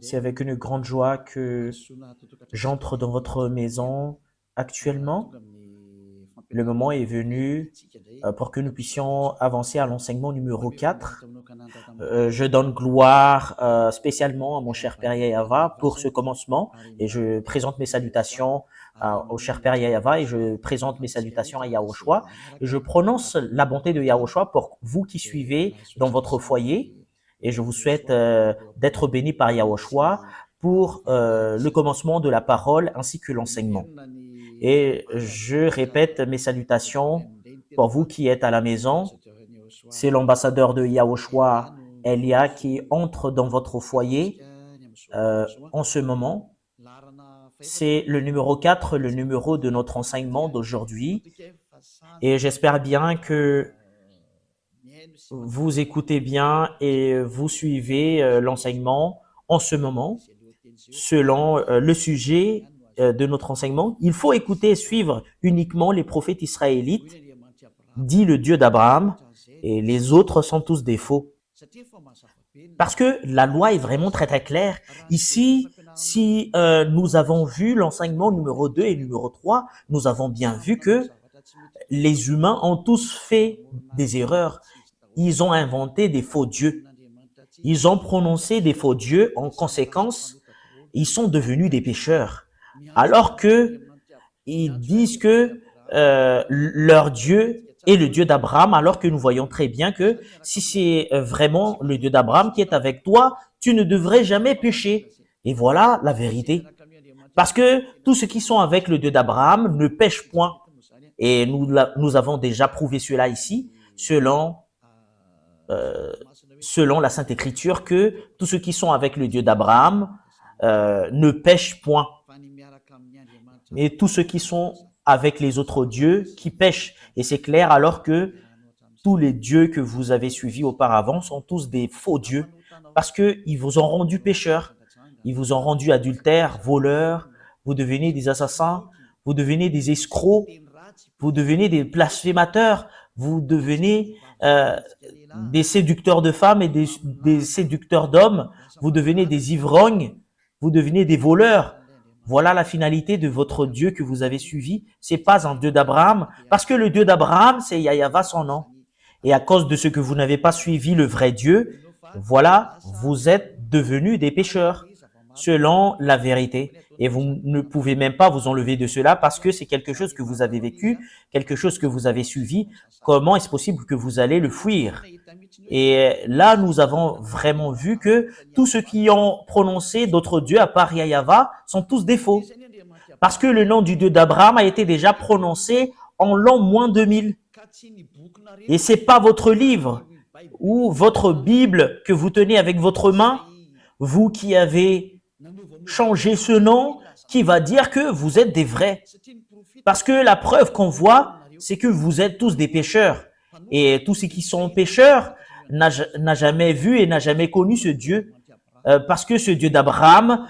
C'est avec une grande joie que j'entre dans votre maison actuellement. Le moment est venu pour que nous puissions avancer à l'enseignement numéro 4. Je donne gloire spécialement à mon cher Père Yayava pour ce commencement et je présente mes salutations au cher Père Yayava et je présente mes salutations à Yahushua. Je prononce la bonté de Yahushua pour vous qui suivez dans votre foyer et je vous souhaite d'être bénis par Yahushua pour le commencement de la parole ainsi que l'enseignement. Et je répète mes salutations pour vous qui êtes à la maison. C'est l'ambassadeur de Yahushua, Elia, qui entre dans votre foyer en ce moment. C'est le numéro 4, le numéro de notre enseignement d'aujourd'hui. Et j'espère bien que vous écoutez bien et vous suivez l'enseignement en ce moment selon le sujet de notre enseignement. Il faut écouter et suivre uniquement les prophètes israélites, dit le Dieu d'Abraham, et les autres sont tous des faux. Parce que la loi est vraiment très très claire. Ici, si nous avons vu l'enseignement numéro 2 et numéro 3, nous avons bien vu que les humains ont tous fait des erreurs. Ils ont inventé des faux dieux. Ils ont prononcé des faux dieux. En conséquence, ils sont devenus des pécheurs. Alors que ils disent que leur Dieu est le Dieu d'Abraham, alors que nous voyons très bien que si c'est vraiment le Dieu d'Abraham qui est avec toi, tu ne devrais jamais pécher. Et voilà la vérité. Parce que tous ceux qui sont avec le Dieu d'Abraham ne pêchent point. Et nous avons déjà prouvé cela ici, selon la Sainte Écriture, que tous ceux qui sont avec le Dieu d'Abraham ne pêchent point. Et tous ceux qui sont avec les autres dieux qui pêchent. Et c'est clair, alors que tous les dieux que vous avez suivis auparavant sont tous des faux dieux, parce qu'ils vous ont rendu pécheurs, ils vous ont rendu adultères, voleurs, vous devenez des assassins, vous devenez des escrocs, vous devenez des blasphémateurs, vous devenez des séducteurs de femmes et des séducteurs d'hommes, vous devenez des ivrognes, vous devenez des voleurs. Voilà la finalité de votre Dieu que vous avez suivi. C'est pas un Dieu d'Abraham, parce que le Dieu d'Abraham, c'est Yahava son nom. Et à cause de ce que vous n'avez pas suivi le vrai Dieu, voilà, vous êtes devenus des pécheurs, selon la vérité. Et vous ne pouvez même pas vous enlever de cela parce que c'est quelque chose que vous avez vécu, quelque chose que vous avez suivi. Comment est-ce possible que vous allez le fuir? Et là, nous avons vraiment vu que tous ceux qui ont prononcé d'autres dieux à part Yahava sont tous des faux. Parce que le nom du Dieu d'Abraham a été déjà prononcé en l'an moins 2000. Et c'est pas votre livre ou votre Bible que vous tenez avec votre main, vous qui avez changé ce nom, qui va dire que vous êtes des vrais. Parce que la preuve qu'on voit, c'est que vous êtes tous des pécheurs. Et tous ceux qui sont pécheurs n'a jamais vu et n'a jamais connu ce Dieu. Parce que ce Dieu d'Abraham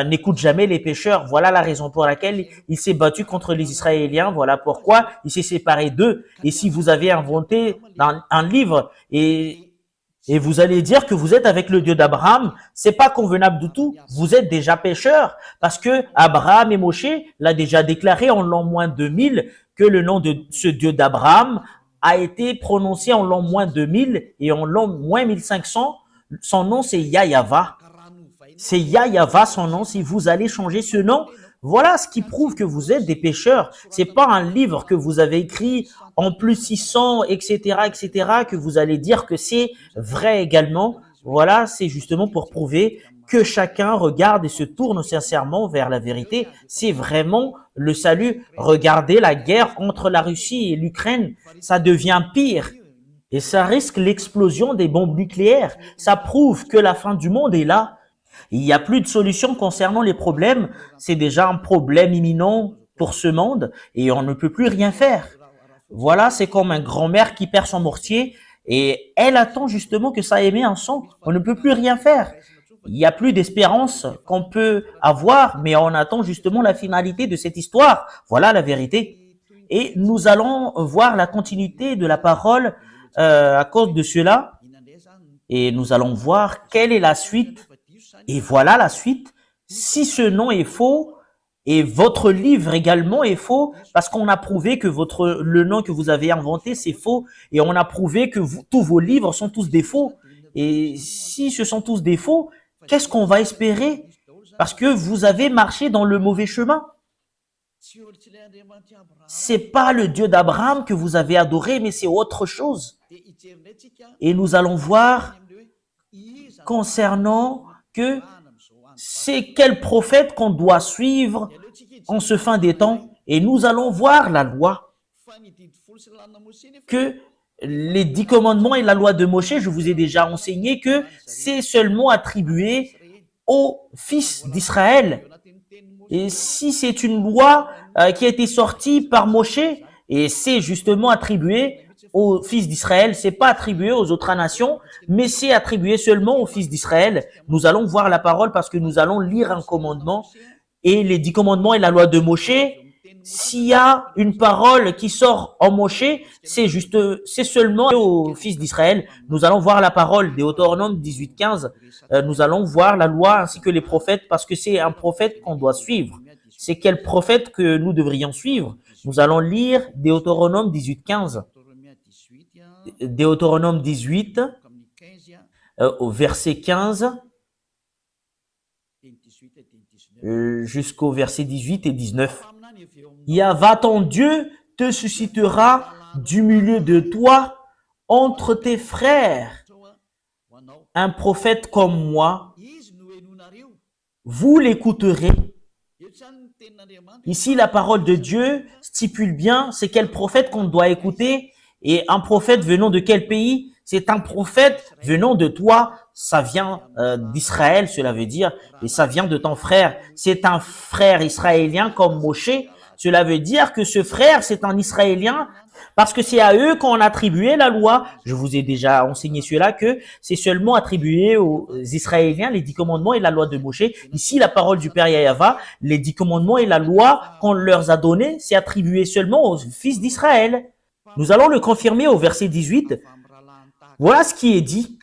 n'écoute jamais les pécheurs. Voilà la raison pour laquelle il s'est battu contre les Israéliens. Voilà pourquoi il s'est séparé d'eux. Et si vous avez inventé un livre et vous allez dire que vous êtes avec le Dieu d'Abraham, c'est pas convenable du tout. Vous êtes déjà pécheurs parce que Abraham et Moshe l'a déjà déclaré en l'an moins 2000 que le nom de ce Dieu d'Abraham a été prononcé en l'an moins 2000 et en l'an moins 1500. Son nom, c'est Yahava. C'est Yahava son nom. Si vous allez changer ce nom, voilà ce qui prouve que vous êtes des pécheurs. C'est pas un livre que vous avez écrit en plus 600, etc., que vous allez dire que c'est vrai également. Voilà, c'est justement pour prouver que chacun regarde et se tourne sincèrement vers la vérité. C'est vraiment le salut. Regardez la guerre entre la Russie et l'Ukraine. Ça devient pire. Et ça risque l'explosion des bombes nucléaires. Ça prouve que la fin du monde est là. Il n'y a plus de solution concernant les problèmes. C'est déjà un problème imminent pour ce monde et on ne peut plus rien faire. Voilà, c'est comme un grand-mère qui perd son mortier et elle attend justement que ça émet un son. On ne peut plus rien faire. Il n'y a plus d'espérance qu'on peut avoir, mais on attend justement la finalité de cette histoire. Voilà la vérité. Et nous allons voir la continuité de la parole à cause de cela. Et nous allons voir quelle est la suite Et voilà la suite. Si ce nom est faux, et votre livre également est faux, parce qu'on a prouvé que le nom que vous avez inventé, c'est faux, et on a prouvé que tous vos livres sont tous des faux. Et si ce sont tous des faux, qu'est-ce qu'on va espérer? Parce que vous avez marché dans le mauvais chemin. C'est pas le Dieu d'Abraham que vous avez adoré, mais c'est autre chose. Et nous allons voir concernant que c'est quel prophète qu'on doit suivre en ce fin des temps. Et nous allons voir la loi. Que les 10 commandements et la loi de Moshe, je vous ai déjà enseigné que c'est seulement attribué aux fils d'Israël. Et si c'est une loi qui a été sortie par Moshe, et c'est justement attribué aux fils d'Israël, c'est pas attribué aux autres nations, mais c'est attribué seulement aux fils d'Israël. Nous allons voir la parole parce que nous allons lire un commandement et les 10 commandements et la loi de Moshe. S'il y a une parole qui sort en Moshe, c'est seulement aux fils d'Israël. Nous allons voir la parole, Deutéronome 18:15. Nous allons voir la loi ainsi que les prophètes parce que c'est un prophète qu'on doit suivre. C'est quel prophète que nous devrions suivre? Nous allons lire Deutéronome 18:15. Deutéronome 18, au verset 15, jusqu'au verset 18 et 19. Yahva ton Dieu te suscitera du milieu de toi, entre tes frères, un prophète comme moi. Vous l'écouterez. Ici, la parole de Dieu stipule bien c'est quel prophète qu'on doit écouter. Et un prophète venant de quel pays? C'est un prophète venant de toi. Ça vient d'Israël, cela veut dire, et ça vient de ton frère. C'est un frère israélien comme Moshe. Cela veut dire que ce frère, c'est un Israélien parce que c'est à eux qu'on a attribué la loi. Je vous ai déjà enseigné cela, que c'est seulement attribué aux Israéliens, les 10 commandements et la loi de Moshe. Ici, la parole du Père Yahva, les 10 commandements et la loi qu'on leur a donnée, c'est attribué seulement aux fils d'Israël. Nous allons le confirmer au verset 18. Voilà ce qui est dit.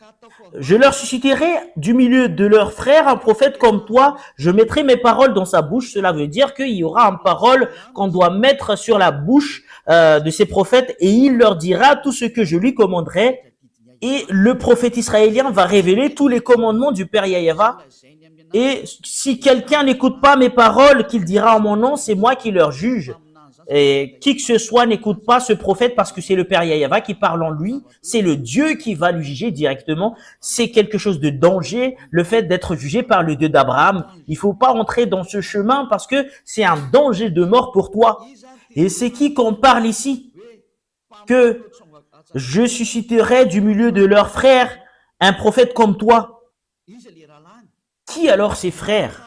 Je leur susciterai du milieu de leurs frères un prophète comme toi. Je mettrai mes paroles dans sa bouche. Cela veut dire qu'il y aura une parole qu'on doit mettre sur la bouche de ces prophètes et il leur dira tout ce que je lui commanderai. Et le prophète israélien va révéler tous les commandements du Père Yahva. Et si quelqu'un n'écoute pas mes paroles qu'il dira en mon nom, c'est moi qui leur juge. Et qui que ce soit n'écoute pas ce prophète parce que c'est le Père Yahva qui parle en lui. C'est le Dieu qui va lui juger directement. C'est quelque chose de danger, le fait d'être jugé par le Dieu d'Abraham. Il faut pas entrer dans ce chemin parce que c'est un danger de mort pour toi. Et c'est qui qu'on parle ici? Que je susciterai du milieu de leurs frères un prophète comme toi. Qui alors ces frères?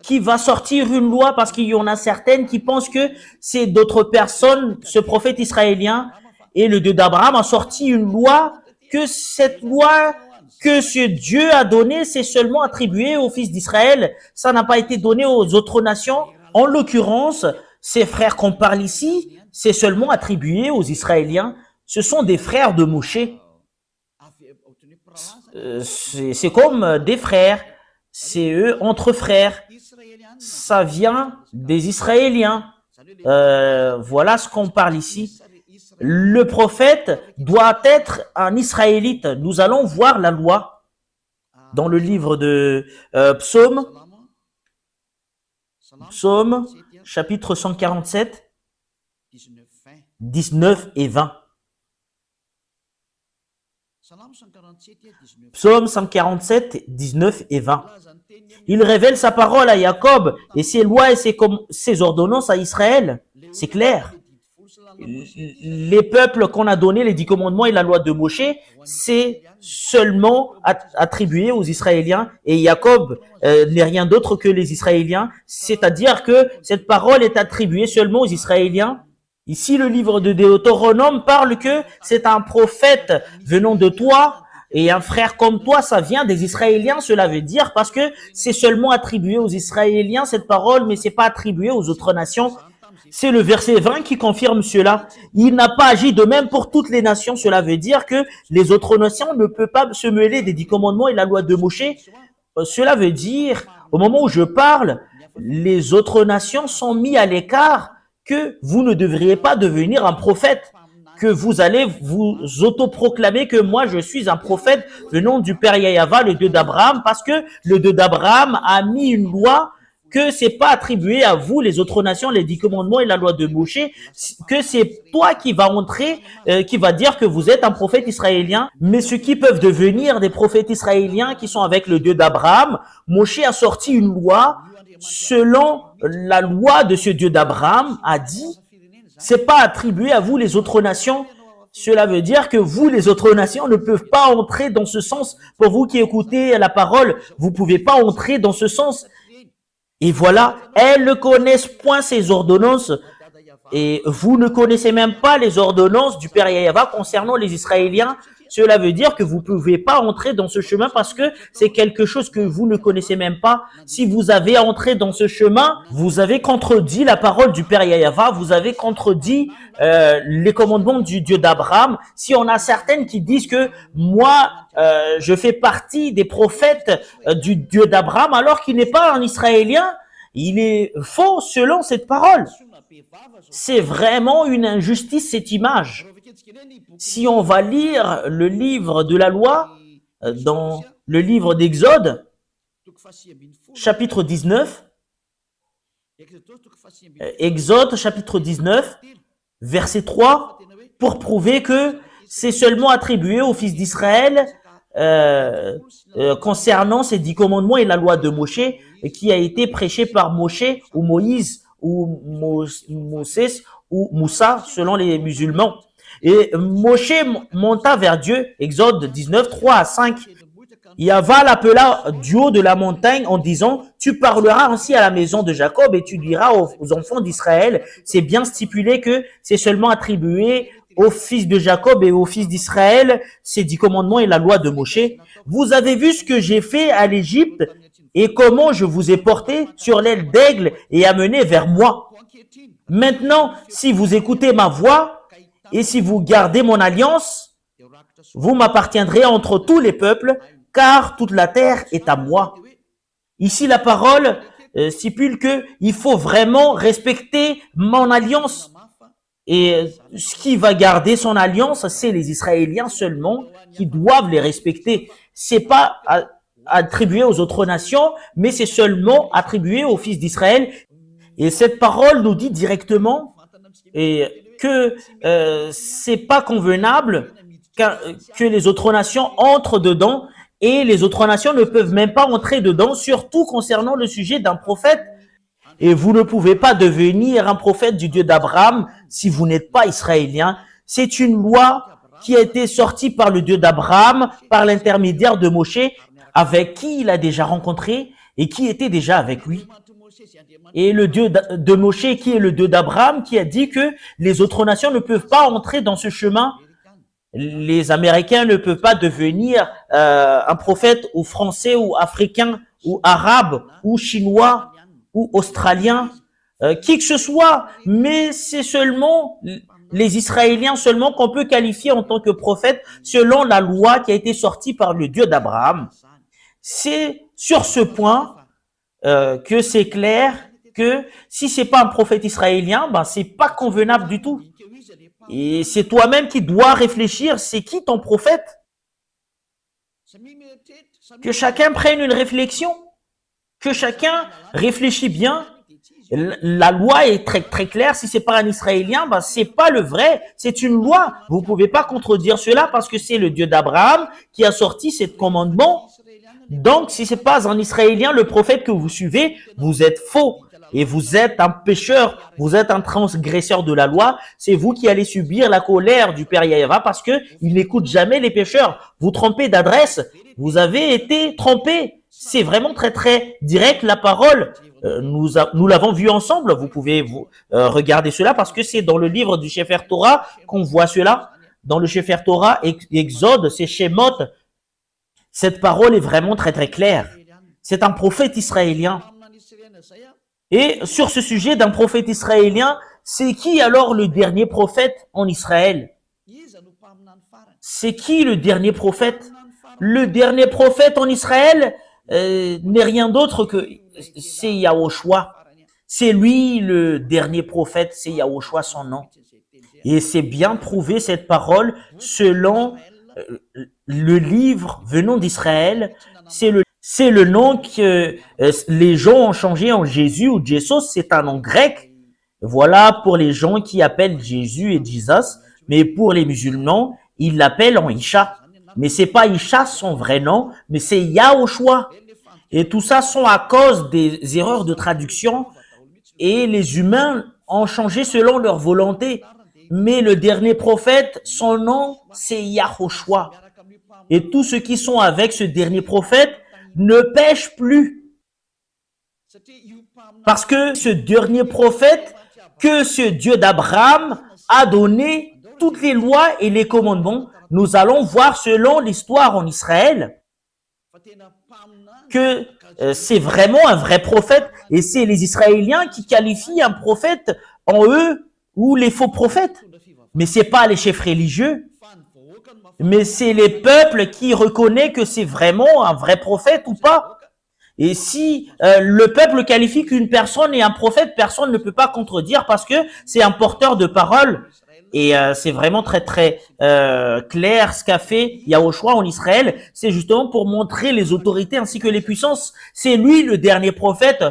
Qui va sortir une loi parce qu'il y en a certaines qui pensent que c'est d'autres personnes, ce prophète israélien et le Dieu d'Abraham a sorti une loi, que cette loi que ce Dieu a donnée, c'est seulement attribué aux fils d'Israël. Ça n'a pas été donné aux autres nations. En l'occurrence, ces frères qu'on parle ici, c'est seulement attribué aux Israéliens. Ce sont des frères de Moshe. C'est comme des frères. C'est eux entre frères. Ça vient des Israéliens. Voilà ce qu'on parle ici. Le prophète doit être un Israélite. Nous allons voir la loi dans le livre de Psaume, chapitre 147, 19 et 20. Psaume 147, 19 et 20. Il révèle sa parole à Jacob et ses lois et ses ordonnances à Israël. C'est clair. Les peuples qu'on a donnés, les 10 commandements et la loi de Moshe, c'est seulement attribué aux Israéliens. Et Jacob n'est rien d'autre que les Israéliens. C'est-à-dire que cette parole est attribuée seulement aux Israéliens. Ici, le livre de Deutéronome parle que c'est un prophète venant de toi et un frère comme toi, ça vient des Israéliens, cela veut dire, parce que c'est seulement attribué aux Israéliens cette parole, mais c'est pas attribué aux autres nations. C'est le verset 20 qui confirme cela. Il n'a pas agi de même pour toutes les nations. Cela veut dire que les autres nations ne peuvent pas se mêler des 10 commandements et la loi de Moshe. cela veut dire, au moment où je parle, les autres nations sont mis à l'écart, que vous ne devriez pas devenir un prophète, que vous allez vous autoproclamer que moi je suis un prophète venant du Père Yahva, le Dieu d'Abraham, parce que le Dieu d'Abraham a mis une loi que c'est pas attribué à vous, les autres nations, les 10 commandements et la loi de Moshe, que c'est toi qui va entrer, qui va dire que vous êtes un prophète israélien. Mais ceux qui peuvent devenir des prophètes israéliens qui sont avec le Dieu d'Abraham, Moshe a sorti une loi selon la loi de ce Dieu d'Abraham, a dit, c'est pas attribué à vous, les autres nations. Cela veut dire que vous, les autres nations, ne peuvent pas entrer dans ce sens. Pour vous qui écoutez la parole, vous pouvez pas entrer dans ce sens. Et voilà, elles ne connaissent point ces ordonnances. Et vous ne connaissez même pas les ordonnances du Père Yahva concernant les Israéliens. Cela veut dire que vous ne pouvez pas entrer dans ce chemin parce que c'est quelque chose que vous ne connaissez même pas. Si vous avez entré dans ce chemin, vous avez contredit la parole du Père Yahva, vous avez contredit les commandements du Dieu d'Abraham. Si on a certaines qui disent que moi, je fais partie des prophètes du Dieu d'Abraham alors qu'il n'est pas un Israélien, il est faux selon cette parole. C'est vraiment une injustice, cette image. Si on va lire le livre de la loi, dans le livre d'Exode, chapitre 19, Exode, chapitre 19, verset 3, pour prouver que c'est seulement attribué aux fils d'Israël concernant ces 10 commandements et la loi de Moshe, qui a été prêché par Moshe ou Moïse ou Moses ou Moussa selon les musulmans. Et Moshe monta vers Dieu, Exode 19, 3 à 5. Yahva l'appela du haut de la montagne en disant, tu parleras ainsi à la maison de Jacob et tu diras aux enfants d'Israël, c'est bien stipulé que c'est seulement attribué aux fils de Jacob et aux fils d'Israël, ces 10 commandements et la loi de Moshe. Vous avez vu ce que j'ai fait à l'Égypte et comment je vous ai porté sur l'aile d'aigle et amené vers moi. Maintenant, si vous écoutez ma voix et si vous gardez mon alliance, vous m'appartiendrez entre tous les peuples, car toute la terre est à moi. Ici, la parole stipule que il faut vraiment respecter mon alliance. Et ce qui va garder son alliance, c'est les Israéliens seulement qui doivent les respecter. C'est pas attribué aux autres nations, mais c'est seulement attribué aux fils d'Israël. Et cette parole nous dit directement que c'est pas convenable que les autres nations entrent dedans, et les autres nations ne peuvent même pas entrer dedans, surtout concernant le sujet d'un prophète. Et vous ne pouvez pas devenir un prophète du Dieu d'Abraham si vous n'êtes pas israélien. C'est une loi qui a été sortie par le Dieu d'Abraham, par l'intermédiaire de Moshe, avec qui il a déjà rencontré et qui était déjà avec lui. Et le Dieu de Moshe, qui est le Dieu d'Abraham, qui a dit que les autres nations ne peuvent pas entrer dans ce chemin. Les Américains ne peuvent pas devenir un prophète ou français ou africain ou arabe ou chinois ou australien, qui que ce soit, mais c'est seulement les Israéliens seulement qu'on peut qualifier en tant que prophète selon la loi qui a été sortie par le Dieu d'Abraham. C'est sur ce point que c'est clair que si c'est pas un prophète israélien, ben c'est pas convenable du tout. Et c'est toi-même qui dois réfléchir, c'est qui ton prophète? Que chacun prenne une réflexion, que chacun réfléchit bien. La loi est très très claire. Si c'est pas un Israélien, ben c'est pas le vrai. C'est une loi. Vous pouvez pas contredire cela parce que c'est le Dieu d'Abraham qui a sorti ce commandement. Donc, si c'est pas un Israélien, le prophète que vous suivez, vous êtes faux. Et vous êtes un pécheur, vous êtes un transgresseur de la loi. C'est vous qui allez subir la colère du Père Yahva parce que il n'écoute jamais les pécheurs. Vous trompez d'adresse. Vous avez été trompé. C'est vraiment très très direct la parole. Nous l'avons vu ensemble. Vous pouvez regarder cela parce que c'est dans le livre du Sefer Torah qu'on voit cela. Dans le Sefer Torah, Exode, c'est Shemot. Cette parole est vraiment très très claire. C'est un prophète israélien. Et sur ce sujet d'un prophète israélien, c'est qui alors le dernier prophète en Israël? C'est qui le dernier prophète? Le dernier prophète en Israël, n'est rien d'autre que c'est Yahushua. C'est lui le dernier prophète, c'est Yahushua son nom. Et c'est bien prouvé cette parole selon le livre venant d'Israël. C'est le nom que les gens ont changé en Jésus ou Jesus, c'est un nom grec. Voilà pour les gens qui appellent Jésus et Jesus, mais pour les musulmans, ils l'appellent en Isha. Mais c'est pas Isha son vrai nom, mais c'est Yahushua. Et tout ça sont à cause des erreurs de traduction et les humains ont changé selon leur volonté. Mais le dernier prophète, son nom, c'est Yahushua. Et tous ceux qui sont avec ce dernier prophète ne pêchent plus. Parce que ce dernier prophète, que ce Dieu d'Abraham a donné toutes les lois et les commandements, nous allons voir selon l'histoire en Israël que c'est vraiment un vrai prophète et c'est les Israéliens qui qualifient un prophète en eux ou les faux prophètes. Mais c'est pas les chefs religieux, mais c'est les peuples qui reconnaissent que c'est vraiment un vrai prophète ou pas. Et si le peuple qualifie qu'une personne est un prophète, personne ne peut pas contredire parce que c'est un porteur de parole. Et c'est vraiment très très clair ce qu'a fait Yahushua en Israël. C'est justement pour montrer les autorités ainsi que les puissances. C'est lui le dernier prophète.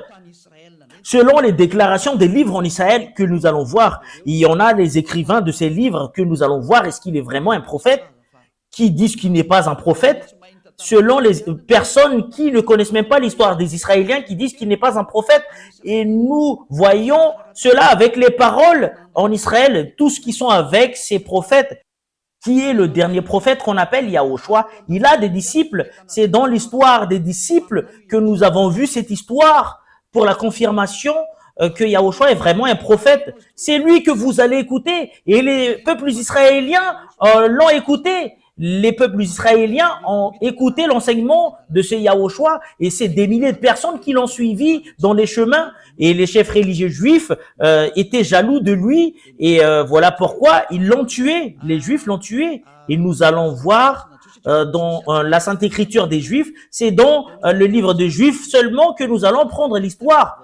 Selon les déclarations des livres en Israël que nous allons voir, il y en a les écrivains de ces livres que nous allons voir. Est-ce qu'il est vraiment un prophète? Qui disent qu'il n'est pas un prophète? Selon les personnes qui ne connaissent même pas l'histoire des Israéliens, qui disent qu'il n'est pas un prophète. Et nous voyons cela avec les paroles en Israël, tous qui sont avec ces prophètes. Qui est le dernier prophète qu'on appelle Yahushua? Il a des disciples. C'est dans l'histoire des disciples que nous avons vu cette histoire pour la confirmation que Yahushua est vraiment un prophète. C'est lui que vous allez écouter. Et les peuples israéliens l'ont écouté. Les peuples israéliens ont écouté l'enseignement de ce Yahushua et c'est des milliers de personnes qui l'ont suivi dans les chemins et les chefs religieux juifs étaient jaloux de lui et voilà pourquoi ils l'ont tué. Les juifs l'ont tué et nous allons voir dans la Sainte Écriture des Juifs, c'est dans le livre des Juifs seulement que nous allons prendre l'histoire.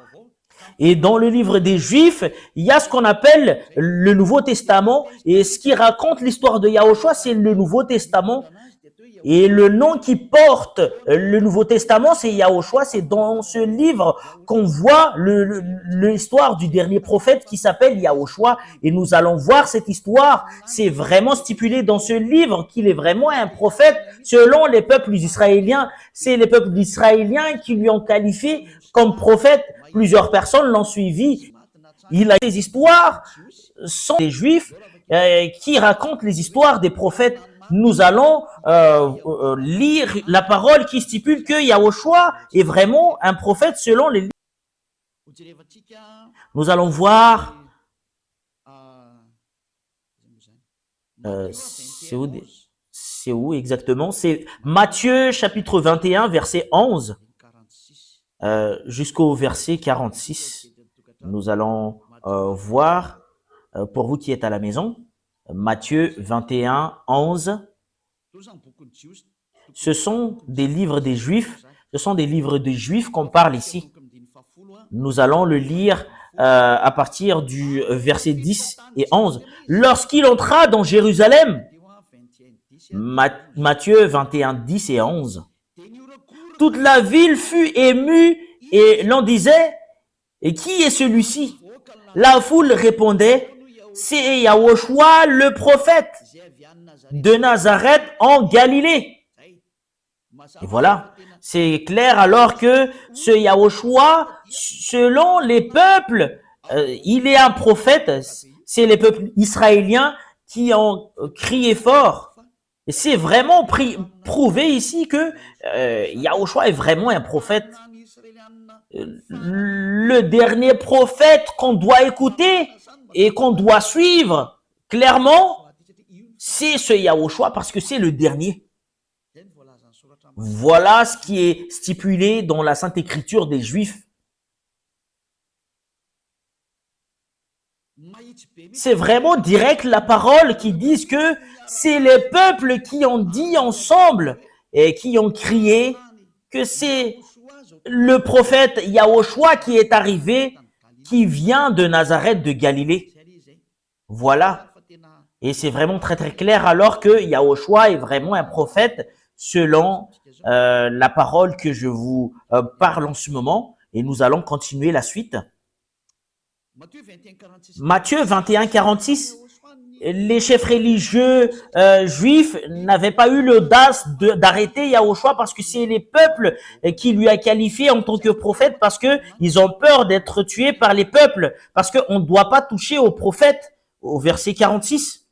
Et dans le livre des Juifs, il y a ce qu'on appelle le Nouveau Testament. Et ce qui raconte l'histoire de Yahushua, c'est le Nouveau Testament. Et le nom qui porte le Nouveau Testament, c'est Yahushua. C'est dans ce livre qu'on voit l'histoire du dernier prophète qui s'appelle Yahushua. Et nous allons voir cette histoire. C'est vraiment stipulé dans ce livre qu'il est vraiment un prophète selon les peuples israéliens. C'est les peuples israéliens qui lui ont qualifié comme prophète. Plusieurs personnes l'ont suivi. Il a des histoires, sont des Juifs qui racontent les histoires des prophètes. Nous allons lire la parole qui stipule que Yahushua est vraiment un prophète selon les livres. Nous allons voir c'est où exactement? C'est Matthieu chapitre 21 verset 11 jusqu'au verset 46. Nous allons voir, pour vous qui êtes à la maison, Matthieu 21, 11. Ce sont des livres des Juifs. Ce sont des livres des Juifs qu'on parle ici. Nous allons le lire à partir du verset 10 et 11. Lorsqu'il entra dans Jérusalem, Matthieu 21, 10 et 11. Toute la ville fut émue et l'on disait, et qui est celui-ci? La foule répondait, c'est Yahushua le prophète de Nazareth en Galilée. Et voilà, c'est clair alors que ce Yahushua, selon les peuples, il est un prophète. C'est les peuples israéliens qui ont crié fort. Et c'est vraiment prouvé ici que Yahushua est vraiment un prophète. Le dernier prophète qu'on doit écouter et qu'on doit suivre, clairement, c'est ce Yahushua parce que c'est le dernier. Voilà ce qui est stipulé dans la Sainte Écriture des Juifs. C'est vraiment direct la parole qui dit que c'est les peuples qui ont dit ensemble et qui ont crié que c'est le prophète Yahushua qui est arrivé, qui vient de Nazareth de Galilée. Voilà. Et c'est vraiment très très clair alors que Yahushua est vraiment un prophète selon la parole que je vous parle en ce moment. Et nous allons continuer la suite. Matthieu 21, 46. Les chefs religieux juifs n'avaient pas eu l'audace d'arrêter Yahushua parce que c'est les peuples qui lui a qualifié en tant que prophète parce que ils ont peur d'être tués par les peuples parce qu'on ne doit pas toucher aux prophètes. Au verset 46.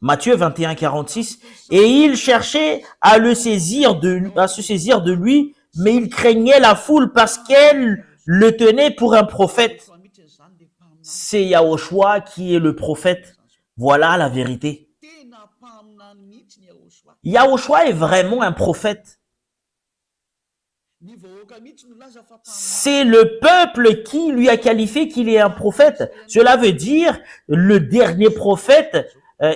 Matthieu 21, 46. Et il cherchait à se saisir de lui, mais il craignait la foule parce qu'elle le tenait pour un prophète. C'est Yahushua qui est le prophète. Voilà la vérité. Yahushua est vraiment un prophète. C'est le peuple qui lui a qualifié qu'il est un prophète. Cela veut dire le dernier prophète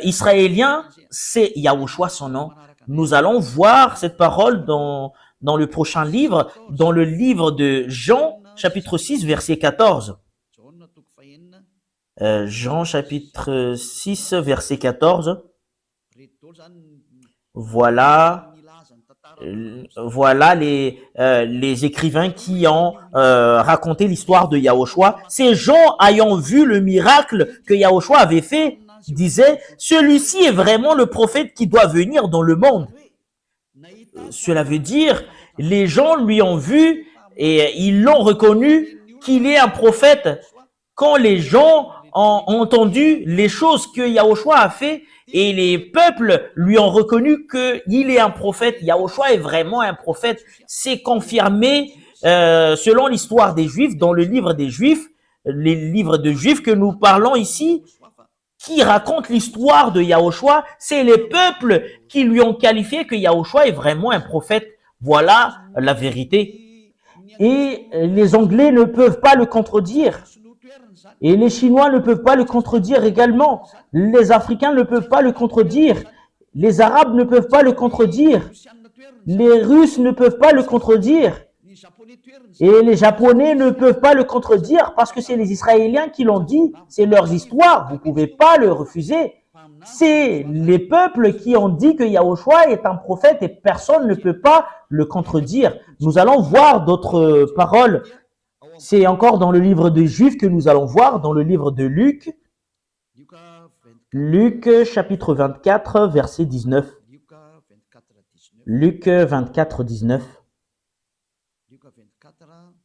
israélien, c'est Yahushua son nom. Nous allons voir cette parole dans le prochain livre, dans le livre de Jean, chapitre 6, verset 14. Jean, chapitre 6, verset 14. Voilà les écrivains qui ont raconté l'histoire de Yahushua. Ces gens ayant vu le miracle que Yahushua avait fait, disaient, celui-ci est vraiment le prophète qui doit venir dans le monde. Cela veut dire, les gens lui ont vu et ils l'ont reconnu qu'il est un prophète. Quand les gens ont entendu les choses que Yahushua a fait, et les peuples lui ont reconnu qu'il est un prophète. Yahushua est vraiment un prophète. C'est confirmé selon l'histoire des Juifs, dans le livre des Juifs, les livres de Juifs que nous parlons ici, qui racontent l'histoire de Yahushua. C'est les peuples qui lui ont qualifié que Yahushua est vraiment un prophète. Voilà la vérité. Et les Anglais ne peuvent pas le contredire. Et les Chinois ne peuvent pas le contredire également. Les Africains ne peuvent pas le contredire. Les Arabes ne peuvent pas le contredire. Les Russes ne peuvent pas le contredire. Et les Japonais ne peuvent pas le contredire parce que c'est les Israéliens qui l'ont dit. C'est leur histoire. Vous ne pouvez pas le refuser. C'est les peuples qui ont dit que Yahushua est un prophète et personne ne peut pas le contredire. Nous allons voir d'autres paroles. C'est encore dans le livre de Juifs que nous allons voir, dans le livre de Luc. Luc, chapitre 24, verset 19. Luc 24, 19.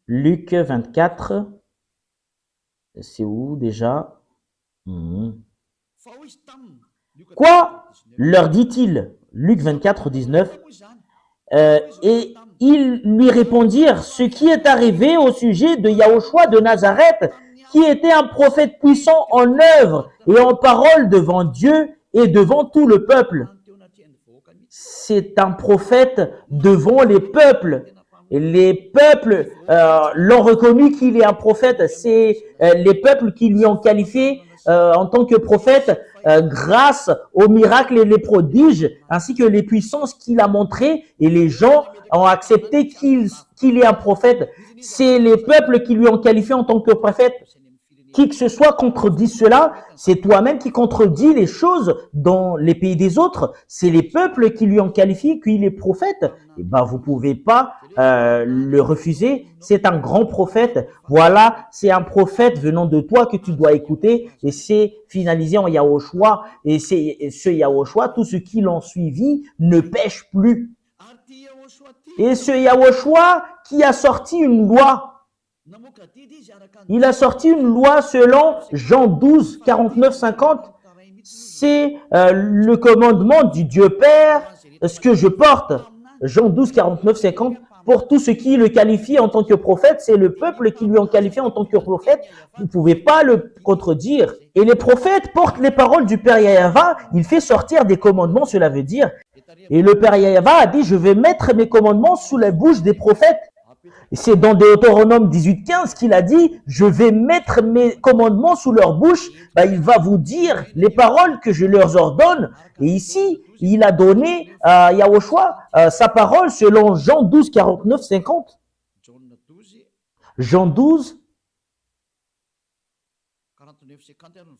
Luc 24. C'est où déjà? Quoi? Leur dit-il. Luc 24, 19. Et ils lui répondirent ce qui est arrivé au sujet de Yahushua de Nazareth, qui était un prophète puissant en œuvre et en parole devant Dieu et devant tout le peuple. C'est un prophète devant les peuples. Et les peuples l'ont reconnu qu'il est un prophète. C'est les peuples qui lui ont qualifié en tant que prophète grâce aux miracles et les prodiges, ainsi que les puissances qu'il a montrées, et les gens ont accepté qu'il est un prophète. C'est les peuples qui lui ont qualifié en tant que prophète. Qui que ce soit contredit cela, c'est toi-même qui contredis les choses dans les pays des autres. C'est les peuples qui lui ont qualifié qu'il est prophète. Et ben, vous pouvez pas le refuser. C'est un grand prophète. Voilà, c'est un prophète venant de toi que tu dois écouter. Et c'est finalisé en Yahushua. Et c'est ce Yahushua, tous ceux qui l'ont suivi ne pêchent plus. Et ce Yahushua qui a sorti une loi. Il a sorti une loi selon Jean 12, 49, 50. C'est le commandement du Dieu Père, ce que je porte. Jean 12, 49, 50. Pour tous ceux qui le qualifient en tant que prophète, c'est le peuple qui lui ont qualifié en tant que prophète. Vous ne pouvez pas le contredire. Et les prophètes portent les paroles du Père Yahva. Il fait sortir des commandements, cela veut dire. Et le Père Yahva a dit, je vais mettre mes commandements sous la bouche des prophètes. C'est dans Deutéronome 18:15 qu'il a dit, je vais mettre mes commandements sous leur bouche. Il va vous dire les paroles que je leur ordonne. Et ici, il a donné à Yahushua sa parole selon Jean 12, 49, 50. Jean 12,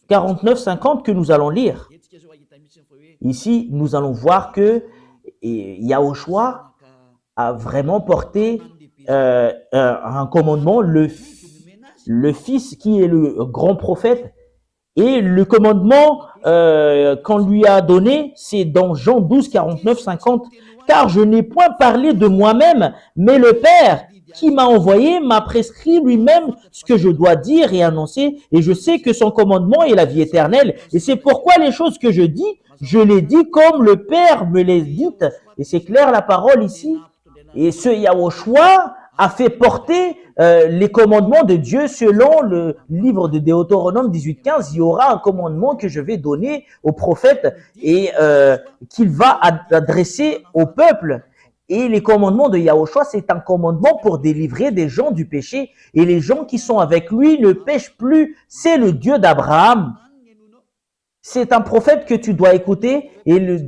49, 50 que nous allons lire. Ici, nous allons voir que Yahushua a vraiment porté un commandement, le Fils qui est le grand prophète. Et le commandement qu'on lui a donné, c'est dans Jean 12, 49, 50. Car je n'ai point parlé de moi-même, mais le Père qui m'a envoyé m'a prescrit lui-même ce que je dois dire et annoncer. Et je sais que son commandement est la vie éternelle. Et c'est pourquoi les choses que je dis, je les dis comme le Père me les dit. Et c'est clair la parole ici. Et ce Yahushua a fait porter les commandements de Dieu selon le livre de Deutéronome 18:15. Il y aura un commandement que je vais donner au prophète et qu'il va adresser au peuple. Et les commandements de Yahushua, c'est un commandement pour délivrer des gens du péché. Et les gens qui sont avec lui ne pêchent plus. C'est le Dieu d'Abraham. C'est un prophète que tu dois écouter. Et le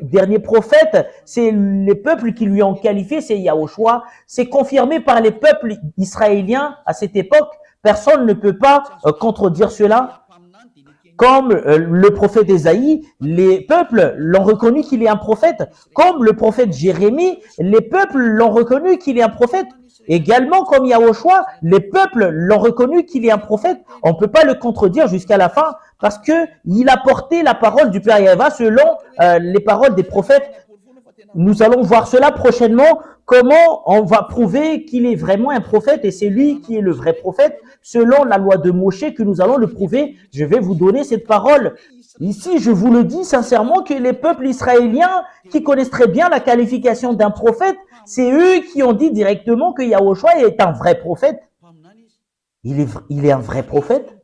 dernier prophète, c'est les peuples qui lui ont qualifié, c'est Yahushua. C'est confirmé par les peuples israéliens à cette époque. Personne ne peut pas contredire cela. Comme le prophète Ésaïe, les peuples l'ont reconnu qu'il est un prophète. Comme le prophète Jérémie, les peuples l'ont reconnu qu'il est un prophète. Également comme Yahushua, les peuples l'ont reconnu qu'il est un prophète. On ne peut pas le contredire jusqu'à la fin parce que il a porté la parole du Père Yahvé selon les paroles des prophètes. Nous allons voir cela prochainement, comment on va prouver qu'il est vraiment un prophète et c'est lui qui est le vrai prophète. Selon la loi de Moshe que nous allons le prouver, je vais vous donner cette parole. Ici, je vous le dis sincèrement que les peuples israéliens qui connaissent très bien la qualification d'un prophète, c'est eux qui ont dit directement que Yahushua est un vrai prophète. Il est un vrai prophète.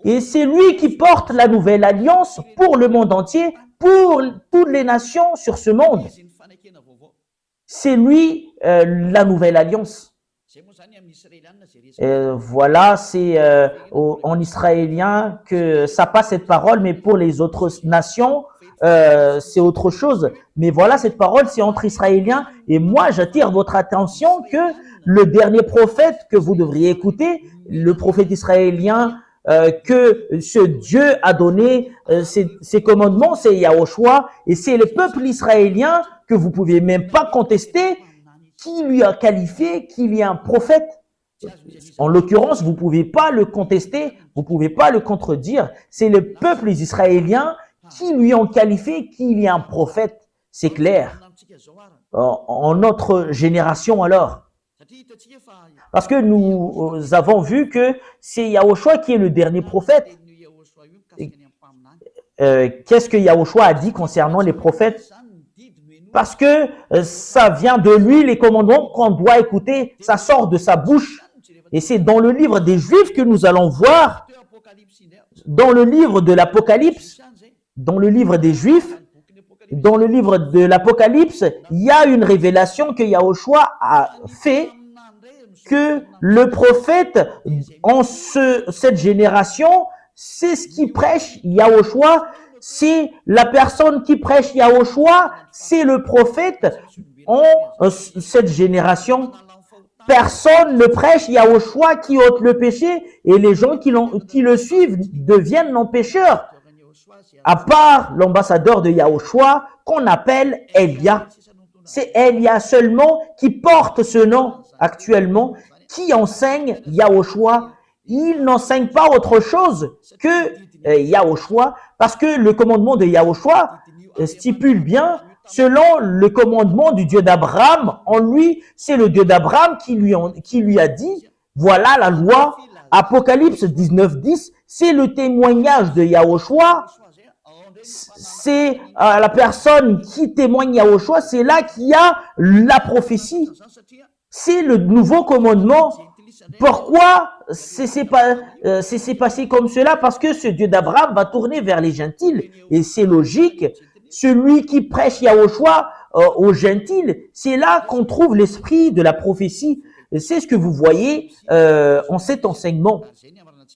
Et c'est lui qui porte la nouvelle alliance pour le monde entier, pour toutes les nations sur ce monde. C'est lui la nouvelle alliance. Voilà, c'est en israélien que ça passe cette parole, mais pour les autres nations, c'est autre chose. Mais voilà, cette parole, c'est entre Israéliens. Et moi, j'attire votre attention que le dernier prophète que vous devriez écouter, le prophète israélien, que ce Dieu a donné ses commandements, c'est Yahushua, et c'est le peuple israélien que vous pouvez même pas contester, qui lui a qualifié qu'il est un prophète. En l'occurrence, vous pouvez pas le contester, vous pouvez pas le contredire. C'est le peuple israélien qui lui ont qualifié qu'il est un prophète. C'est clair. En notre génération alors. Parce que nous avons vu que c'est Yahushua qui est le dernier prophète. Qu'est-ce que Yahushua a dit concernant les prophètes? Parce que ça vient de lui, les commandements qu'on doit écouter, ça sort de sa bouche. Et c'est dans le livre des Juifs que nous allons voir, dans le livre de l'Apocalypse, dans le livre des Juifs, dans le livre de l'Apocalypse, il y a une révélation que Yahushua a fait, que le prophète en cette génération, c'est ce qui prêche Yahushua, c'est la personne qui prêche Yahushua, c'est le prophète en cette génération. Personne ne prêche Yahushua qui ôte le péché et les gens qui le suivent deviennent non-pécheurs. À part l'ambassadeur de Yahushua qu'on appelle Elia. C'est Elia seulement qui porte ce nom actuellement, qui enseigne Yahushua. Il n'enseigne pas autre chose que Yahushua parce que le commandement de Yahushua stipule bien selon le commandement du Dieu d'Abraham. En lui, c'est le Dieu d'Abraham qui lui a dit, voilà la loi. Apocalypse 19:10, c'est le témoignage de Yahushua. C'est la personne qui témoigne Yahushua, c'est là qu'il y a la prophétie. C'est le nouveau commandement. Pourquoi c'est passé comme cela? Parce que ce Dieu d'Abraham va tourner vers les gentils. Et c'est logique. Celui qui prêche Yahushua aux gentils, c'est là qu'on trouve l'esprit de la prophétie. C'est ce que vous voyez en cet enseignement.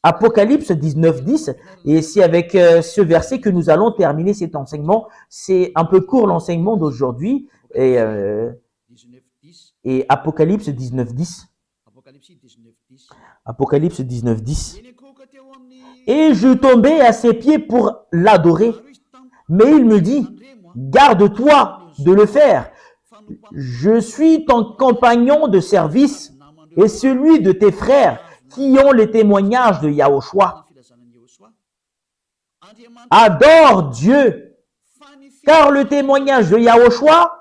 Apocalypse 19, 10, et c'est avec ce verset que nous allons terminer cet enseignement. C'est un peu court l'enseignement d'aujourd'hui, et Apocalypse 19, 10. Apocalypse 19, 10. Et je tombai à ses pieds pour l'adorer, mais il me dit, garde-toi de le faire. Je suis ton compagnon de service et celui de tes frères qui ont les témoignages de Yahushua. Adore Dieu, car le témoignage de Yahushua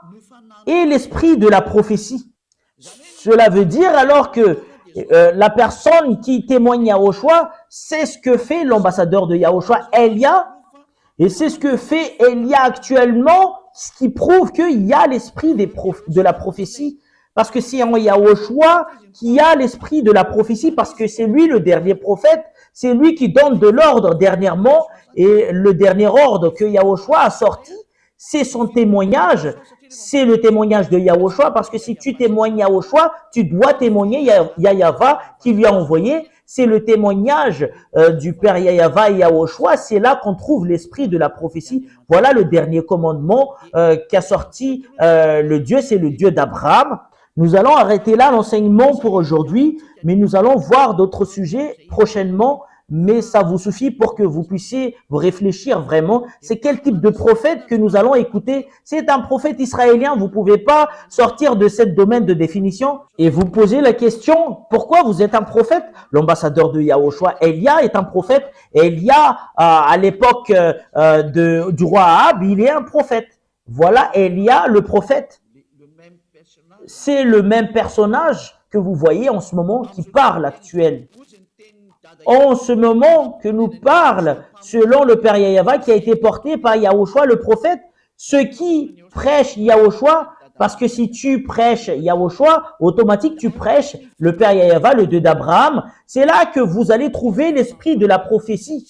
est l'esprit de la prophétie. Cela veut dire alors que la personne qui témoigne Yahushua, c'est ce que fait l'ambassadeur de Yahushua, Elia, et c'est ce que fait Elia actuellement, ce qui prouve qu'il y a l'esprit de la prophétie. Parce que c'est en Yahushua qui a l'esprit de la prophétie, parce que c'est lui le dernier prophète, c'est lui qui donne de l'ordre dernièrement, et le dernier ordre que Yahushua a sorti, c'est son témoignage, c'est le témoignage de Yahushua, parce que si tu témoignes Yahushua, tu dois témoigner Yahava qui lui a envoyé. C'est le témoignage du Père Yahava et Yahushua, c'est là qu'on trouve l'esprit de la prophétie. Voilà le dernier commandement qu'a sorti le Dieu, c'est le Dieu d'Abraham. Nous allons arrêter là l'enseignement pour aujourd'hui, mais nous allons voir d'autres sujets prochainement. Mais ça vous suffit pour que vous puissiez vous réfléchir vraiment. C'est quel type de prophète que nous allons écouter? C'est un prophète israélien. Vous pouvez pas sortir de cette domaine de définition et vous poser la question, pourquoi vous êtes un prophète? L'ambassadeur de Yahushua, Elia, est un prophète. Elia, à l'époque du roi Ahab, il est un prophète. Voilà Elia, le prophète. C'est le même personnage que vous voyez en ce moment qui parle actuel. En ce moment que nous parle, selon le Père Yahava qui a été porté par Yahushua le prophète, ceux qui prêchent Yahushua, parce que si tu prêches Yahushua, automatique tu prêches le Père Yahava, le Dieu d'Abraham. C'est là que vous allez trouver l'esprit de la prophétie.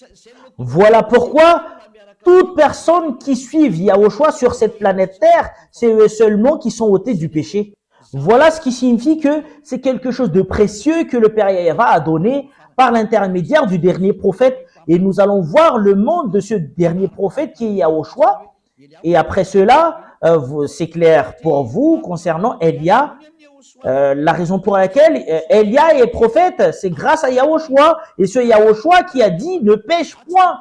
Voilà pourquoi toute personne qui suit Yahushua sur cette planète Terre, c'est eux seulement qui sont ôtés du péché. Voilà ce qui signifie que c'est quelque chose de précieux que le Père Yahava a donné par l'intermédiaire du dernier prophète. Et nous allons voir le monde de ce dernier prophète qui est Yahushua. Et après cela, c'est clair pour vous concernant Elia. La raison pour laquelle Elia est prophète, c'est grâce à Yahushua. Et ce Yahushua qui a dit ne pêche point.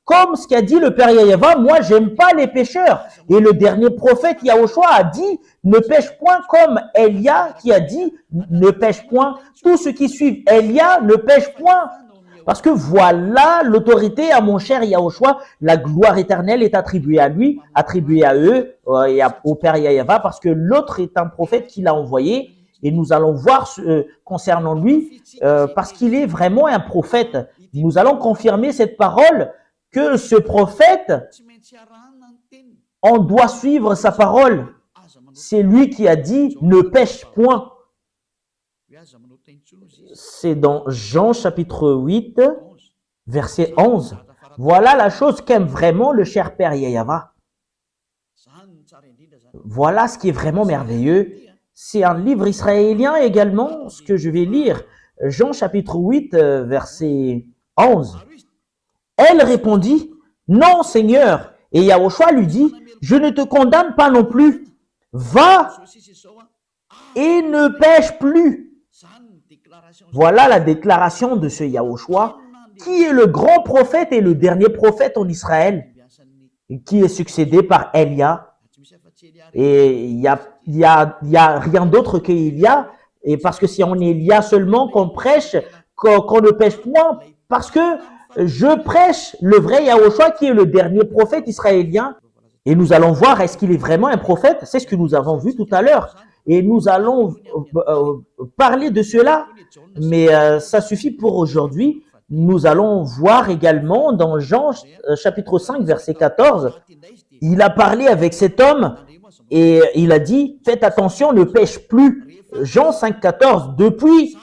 Comme ce qu'a dit le Père Yahava, moi j'aime pas les pêcheurs. Et le dernier prophète Yahushua a dit ne pêche point, comme Elia qui a dit ne pêche point. Tous ceux qui suivent Elia ne pêchent point. Parce que voilà l'autorité à mon cher Yahushua, la gloire éternelle est attribuée à lui, attribuée à eux et au Père Yahava, parce que l'autre est un prophète qui l'a envoyé. Et nous allons voir concernant lui, parce qu'il est vraiment un prophète. Nous allons confirmer cette parole, que ce prophète, on doit suivre sa parole. C'est lui qui a dit « ne pêche point ». C'est dans Jean chapitre 8, verset 11. Voilà la chose qu'aime vraiment le cher Père Yahava. Voilà ce qui est vraiment merveilleux. C'est un livre israélien également, ce que je vais lire. Jean chapitre 8, verset 11. Elle répondit, non Seigneur. Et Yahushua lui dit, je ne te condamne pas non plus. Va et ne pêche plus. Voilà la déclaration de ce Yahushua, qui est le grand prophète et le dernier prophète en Israël, qui est succédé par Elia. Et il y a rien d'autre qu'Elia. Et parce que c'est en Elia seulement qu'on prêche, qu'on ne pêche point, parce que je prêche le vrai Yahushua qui est le dernier prophète israélien. Et nous allons voir, est-ce qu'il est vraiment un prophète? C'est ce que nous avons vu tout à l'heure. Et nous allons parler de cela. Mais ça suffit pour aujourd'hui. Nous allons voir également dans Jean chapitre 5, verset 14. Il a parlé avec cet homme et il a dit, faites attention, ne pêche plus. Jean 5, 14. Depuis,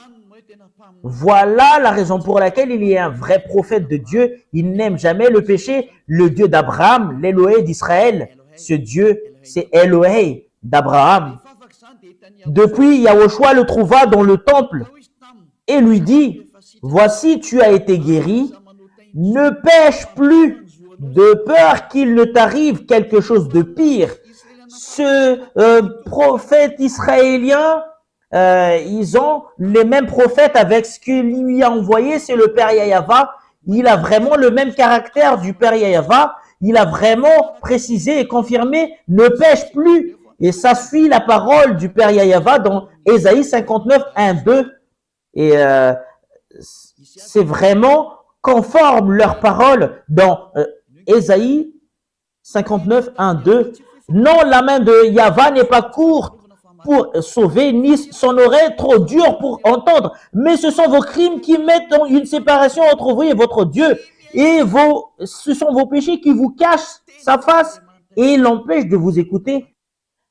voilà la raison pour laquelle il est un vrai prophète de Dieu. Il n'aime jamais le péché, le Dieu d'Abraham, l'Élohé d'Israël. Ce Dieu, c'est Elohim d'Abraham. Depuis, Yahushua le trouva dans le temple et lui dit, « Voici, tu as été guéri, ne pêche plus de peur qu'il ne t'arrive quelque chose de pire. » Ce prophète israélien, ils ont les mêmes prophètes avec ce qu'il lui a envoyé, c'est le Père Yahava. Il a vraiment le même caractère du Père Yahava. Il a vraiment précisé et confirmé, ne pêche plus. Et ça suit la parole du Père Yahava dans Ésaïe 59, 1, 2. Et c'est vraiment conforme leur parole dans Ésaïe 59, 1, 2. Non, la main de Yahva n'est pas courte pour sauver, ni son oreille trop dure pour entendre. Mais ce sont vos crimes qui mettent une séparation entre vous et votre Dieu. Et ce sont vos péchés qui vous cachent sa face et l'empêchent de vous écouter.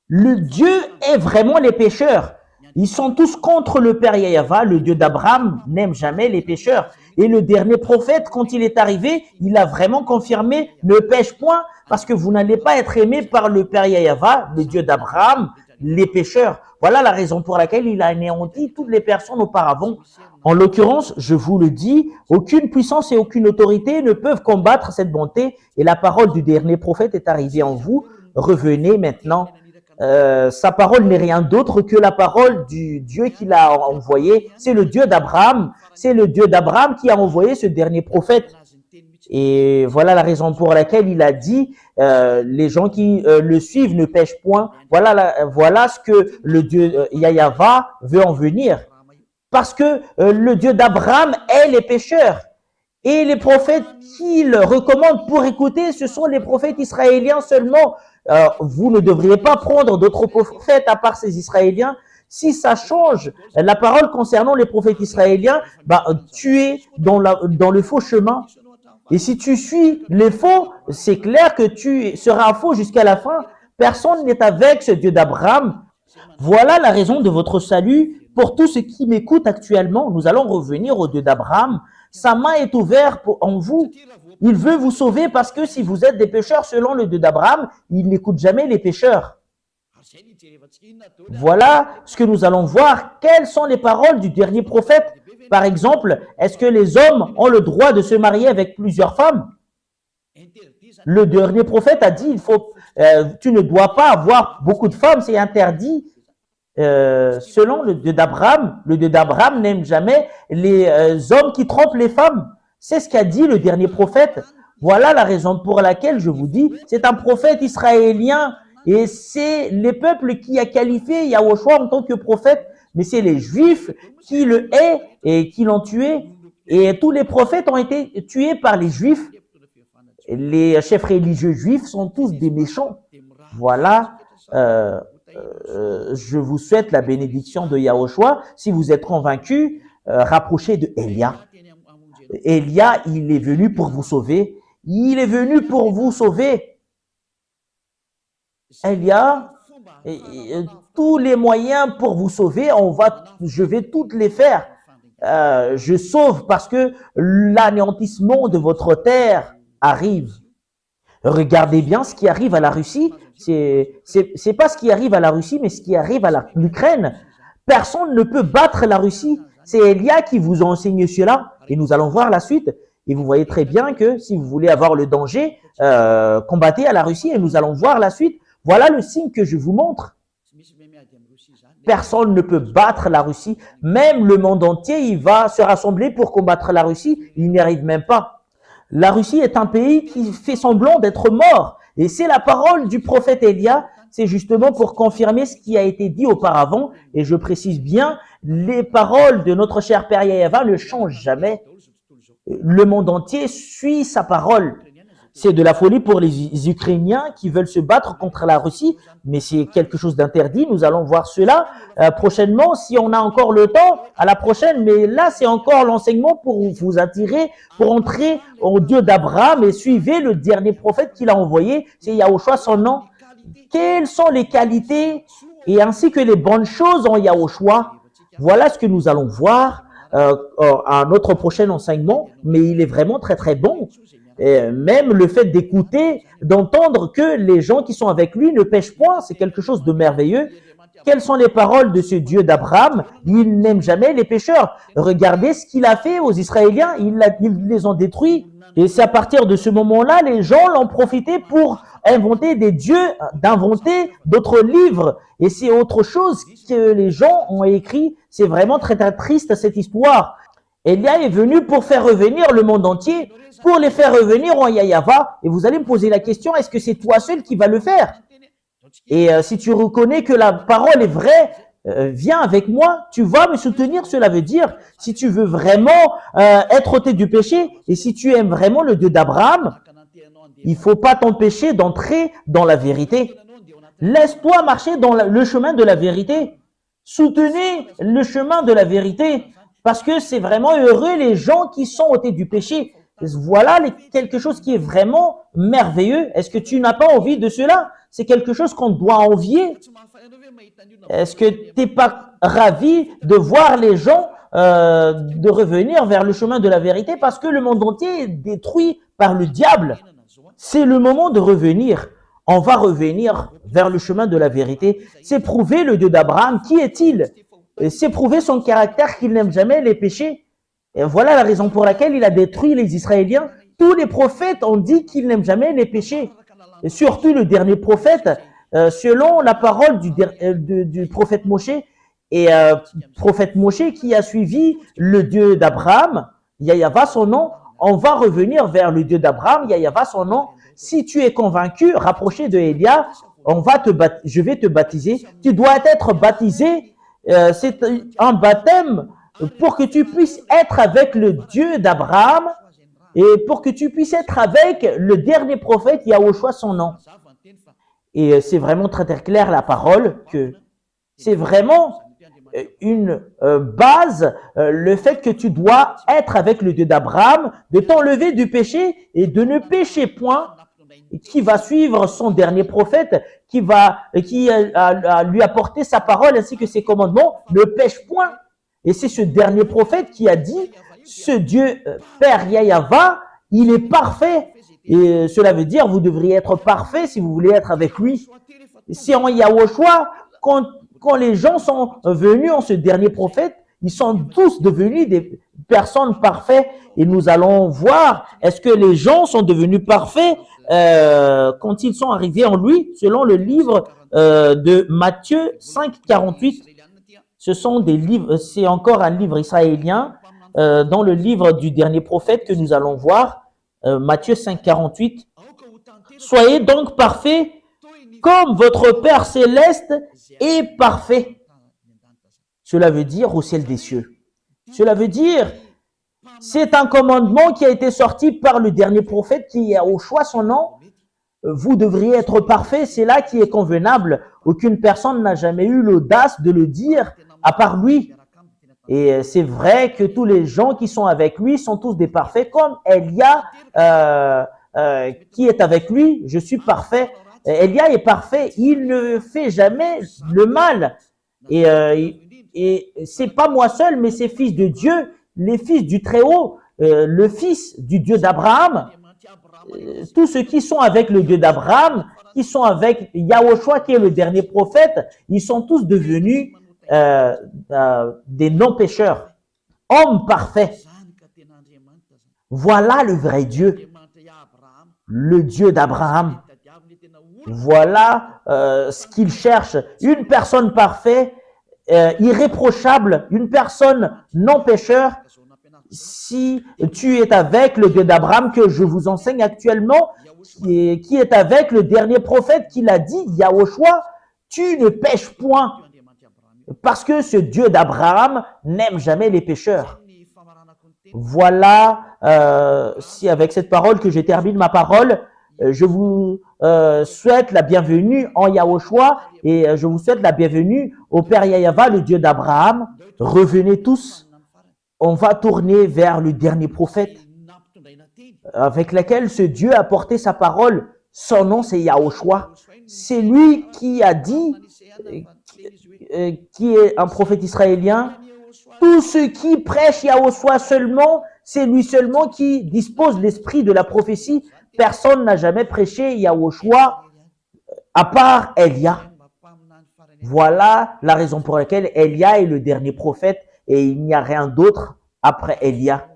Le Dieu est vraiment les pécheurs. Ils sont tous contre le Père Yahava. Le Dieu d'Abraham n'aime jamais les pécheurs. Et le dernier prophète, quand il est arrivé, il a vraiment confirmé, ne pêche point, parce que vous n'allez pas être aimé par le Père Yahava, le Dieu d'Abraham, les pécheurs. Voilà la raison pour laquelle il a anéanti toutes les personnes auparavant. En l'occurrence, je vous le dis, aucune puissance et aucune autorité ne peuvent combattre cette bonté. Et la parole du dernier prophète est arrivée en vous. Revenez maintenant. Sa parole n'est rien d'autre que la parole du Dieu qu'il a envoyé. C'est le Dieu d'Abraham. C'est le Dieu d'Abraham qui a envoyé ce dernier prophète. Et voilà la raison pour laquelle il a dit les gens qui le suivent ne pêchent point. Voilà ce que le Dieu Yahava veut en venir. Parce que le Dieu d'Abraham est les pécheurs. Et les prophètes qu'il recommande pour écouter, ce sont les prophètes israéliens seulement. Vous ne devriez pas prendre d'autres prophètes à part ces Israéliens. Si ça change la parole concernant les prophètes israéliens, tu es dans le faux chemin. Et si tu suis les faux, c'est clair que tu seras faux jusqu'à la fin. Personne n'est avec ce Dieu d'Abraham. Voilà la raison de votre salut. Pour tous ceux qui m'écoutent actuellement, nous allons revenir au Dieu d'Abraham. Sa main est ouverte en vous. Il veut vous sauver parce que si vous êtes des pécheurs selon le Dieu d'Abraham, il n'écoute jamais les pécheurs. Voilà ce que nous allons voir. Quelles sont les paroles du dernier prophète? Par exemple, est-ce que les hommes ont le droit de se marier avec plusieurs femmes? Le dernier prophète a dit, tu ne dois pas avoir beaucoup de femmes, c'est interdit. Selon le Dieu d'Abraham, le Dieu d'Abraham n'aime jamais les hommes qui trompent les femmes. C'est ce qu'a dit le dernier prophète. Voilà la raison pour laquelle je vous dis, c'est un prophète israélien et c'est les peuples qui a qualifié Yahushua en tant que prophète, mais c'est les Juifs qui le haïssent et qui l'ont tué. Et tous les prophètes ont été tués par les Juifs. Les chefs religieux juifs sont tous des méchants. Voilà. Je vous souhaite la bénédiction de Yahushua. Si vous êtes convaincus, rapprochez de Elia. Elia, il est venu pour vous sauver. Il est venu pour vous sauver. Elia, tous les moyens pour vous sauver, je vais toutes les faire. Je sauve parce que l'anéantissement de votre terre arrive. Regardez bien ce qui arrive à la Russie. C'est pas ce qui arrive à la Russie, mais ce qui arrive à l'Ukraine. Personne ne peut battre la Russie. C'est Elia qui vous enseigne cela. Et nous allons voir la suite. Et vous voyez très bien que si vous voulez avoir le danger, combattez à la Russie. Et nous allons voir la suite. Voilà le signe que je vous montre. Personne ne peut battre la Russie. Même le monde entier, il va se rassembler pour combattre la Russie. Il n'y arrive même pas. La Russie est un pays qui fait semblant d'être mort. Et c'est la parole du prophète Elia. C'est justement pour confirmer ce qui a été dit auparavant. Et je précise bien, les paroles de notre cher Père Yahava ne changent jamais. Le monde entier suit sa parole. C'est de la folie pour les Ukrainiens qui veulent se battre contre la Russie, mais c'est quelque chose d'interdit. Nous allons voir cela prochainement, si on a encore le temps, à la prochaine. Mais là, c'est encore l'enseignement pour vous attirer, pour entrer au Dieu d'Abraham et suivez le dernier prophète qu'il a envoyé, c'est Yahushua son nom. Quelles sont les qualités et ainsi que les bonnes choses en Yahushua? Voilà ce que nous allons voir à notre prochain enseignement, mais il est vraiment très très bon. Et même le fait d'écouter, d'entendre que les gens qui sont avec lui ne pêchent point, c'est quelque chose de merveilleux. Quelles sont les paroles de ce Dieu d'Abraham? Il n'aime jamais les pécheurs. Regardez ce qu'il a fait aux Israéliens. Ils les ont détruits. Et c'est à partir de ce moment-là, les gens l'ont profité pour inventer des dieux, d'inventer d'autres livres. Et c'est autre chose que les gens ont écrit. C'est vraiment très, très triste cette histoire. Élia est venu pour faire revenir le monde entier, pour les faire revenir en Yahyawa. Et vous allez me poser la question, est-ce que c'est toi seul qui va le faire? Et si tu reconnais que la parole est vraie, viens avec moi, tu vas me soutenir. Cela veut dire, si tu veux vraiment être ôté du péché, et si tu aimes vraiment le Dieu d'Abraham, il faut pas t'empêcher d'entrer dans la vérité. Laisse-toi marcher dans le chemin de la vérité. Soutenez le chemin de la vérité, parce que c'est vraiment heureux les gens qui sont ôtés du péché. Voilà quelque chose qui est vraiment merveilleux. Est-ce que tu n'as pas envie de cela? C'est quelque chose qu'on doit envier. Est-ce que tu n'es pas ravi de voir les gens de revenir vers le chemin de la vérité parce que le monde entier est détruit par le diable? C'est le moment de revenir. On va revenir vers le chemin de la vérité. C'est prouver le Dieu d'Abraham. Qui est-il? C'est prouver son caractère, qu'il n'aime jamais les péchés. Et voilà la raison pour laquelle il a détruit les Israéliens. Tous les prophètes ont dit qu'ils n'aiment jamais les péchés. Et surtout le dernier prophète, selon la parole du prophète Moshe, et prophète Moshe qui a suivi le Dieu d'Abraham, Yahyawa son nom, on va revenir vers le Dieu d'Abraham, Yahyawa son nom. Si tu es convaincu, rapproché de Élia, je vais te baptiser. Tu dois être baptisé, c'est un baptême pour que tu puisses être avec le Dieu d'Abraham et pour que tu puisses être avec le dernier prophète, Yahushua son nom. Et c'est vraiment très très clair la parole que c'est vraiment une base, le fait que tu dois être avec le Dieu d'Abraham, de t'enlever du péché et de ne pécher point, qui va suivre son dernier prophète, qui a lui apporté sa parole ainsi que ses commandements, ne pêche point. Et c'est ce dernier prophète qui a dit, ce Dieu Père Yahyawa, il est parfait. Et cela veut dire, vous devriez être parfait si vous voulez être avec lui. C'est en Yahushua, quand les gens sont venus en ce dernier prophète, ils sont tous devenus des personnes parfaites. Et nous allons voir, est-ce que les gens sont devenus parfaits quand ils sont arrivés en lui, selon le livre de Matthieu 5, 48. Ce sont des livres, c'est encore un livre israélien dans le livre du dernier prophète que nous allons voir, Matthieu 5, 48. Soyez donc parfaits comme votre Père céleste est parfait. Cela veut dire au ciel des cieux. Cela veut dire, c'est un commandement qui a été sorti par le dernier prophète qui a au choix son nom. Vous devriez être parfait, c'est là qui est convenable. Aucune personne n'a jamais eu l'audace de le dire à part lui. Et c'est vrai que tous les gens qui sont avec lui sont tous des parfaits, comme Élia qui est avec lui. Je suis parfait. Élia est parfait. Il ne fait jamais le mal. Et c'est pas moi seul, mais c'est fils de Dieu, les fils du Très-Haut, le fils du Dieu d'Abraham. Tous ceux qui sont avec le Dieu d'Abraham, qui sont avec Yahushua qui est le dernier prophète, ils sont tous devenus des non-pécheurs, hommes parfaits. Voilà le vrai Dieu, le Dieu d'Abraham. Voilà ce qu'il cherche, une personne parfaite, irréprochable, une personne non-pécheur. Si tu es avec le Dieu d'Abraham que je vous enseigne actuellement, qui est avec le dernier prophète qui l'a dit, Yahushua, tu ne pêches point. Parce que ce Dieu d'Abraham n'aime jamais les pécheurs. Voilà, si avec cette parole que je termine ma parole, je vous souhaite la bienvenue en Yahushua et je vous souhaite la bienvenue au Père Yahyawa, le Dieu d'Abraham. Revenez tous. On va tourner vers le dernier prophète avec lequel ce Dieu a porté sa parole. Son nom, c'est Yahushua. C'est lui qui a dit, qui est un prophète israélien, tous ceux qui prêchent Yahushua seulement, C'est lui seulement qui dispose l'esprit de la prophétie. Personne n'a jamais prêché Yahushua à part Élia. Voilà la raison pour laquelle Élia est le dernier prophète et il n'y a rien d'autre après Élia.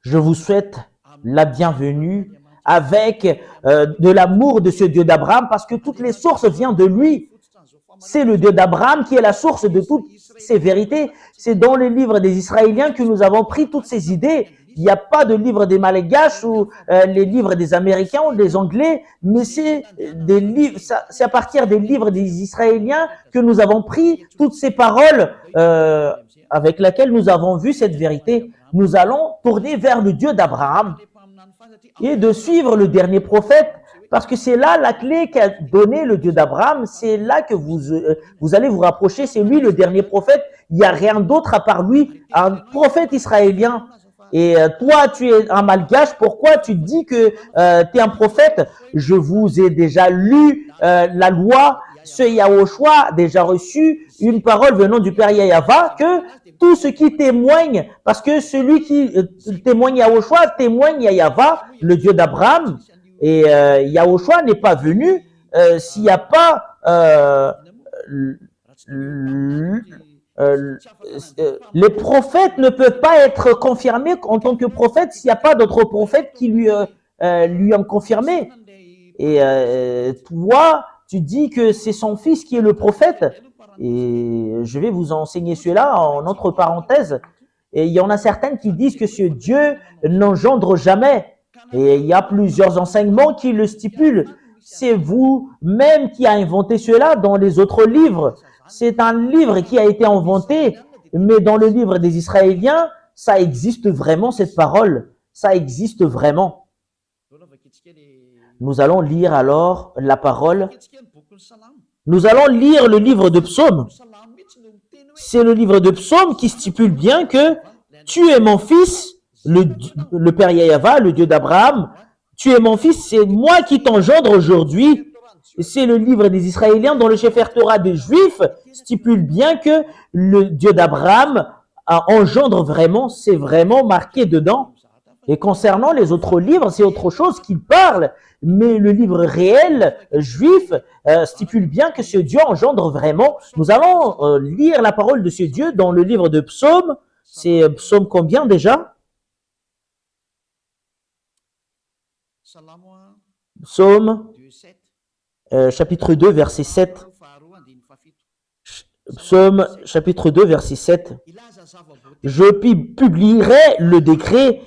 Je vous souhaite la bienvenue avec de l'amour de ce Dieu d'Abraham parce que toutes les sources viennent de lui. C'est le Dieu d'Abraham qui est la source de toutes ces vérités. C'est dans les livres des Israéliens que nous avons pris toutes ces idées. Il n'y a pas de livre des Malgaches ou les livres des Américains ou des Anglais, mais c'est des livres. C'est à partir des livres des Israéliens que nous avons pris toutes ces paroles avec lesquelles nous avons vu cette vérité. Nous allons tourner vers le Dieu d'Abraham et de suivre le dernier prophète, parce que c'est là la clé qu'a donné le Dieu d'Abraham. C'est là que vous allez vous rapprocher. C'est lui le dernier prophète. Il n'y a rien d'autre à part lui, un prophète israélien. Et toi, tu es un malgache, pourquoi tu dis que tu es un prophète? Je vous ai déjà lu la loi, ce Yahushua a déjà reçu une parole venant du Père Yahava, que tout ce qui témoigne, parce que celui qui témoigne Yahushua témoigne Yahava, le Dieu d'Abraham, et Yahushua n'est pas venu s'il n'y a pas les prophètes ne peuvent pas être confirmés en tant que prophètes s'il n'y a pas d'autres prophètes qui lui ont confirmé. Et toi, tu dis que c'est son fils qui est le prophète. Et je vais vous enseigner cela en entre parenthèses. Et il y en a certaines qui disent que ce Dieu n'engendre jamais. Et il y a plusieurs enseignements qui le stipulent. C'est vous-même qui a inventé cela dans les autres livres. C'est un livre qui a été inventé, mais dans le livre des Israéliens, ça existe vraiment cette parole. Ça existe vraiment. Nous allons lire alors la parole. Nous allons lire le livre de Psaume. C'est le livre de Psaume qui stipule bien que tu es mon fils, le Père Yahava, le Dieu d'Abraham. Tu es mon fils, c'est moi qui t'engendre aujourd'hui. C'est le livre des Israéliens dont le Sefer Torah des Juifs stipule bien que le Dieu d'Abraham engendre vraiment, c'est vraiment marqué dedans. Et concernant les autres livres, c'est autre chose qu'il parle. Mais le livre réel juif stipule bien que ce Dieu engendre vraiment. Nous allons lire la parole de ce Dieu dans le livre de Psaume. C'est Psaume combien déjà? Psaume chapitre 2, verset 7. Psaume chapitre 2, verset 7. Je publierai le décret.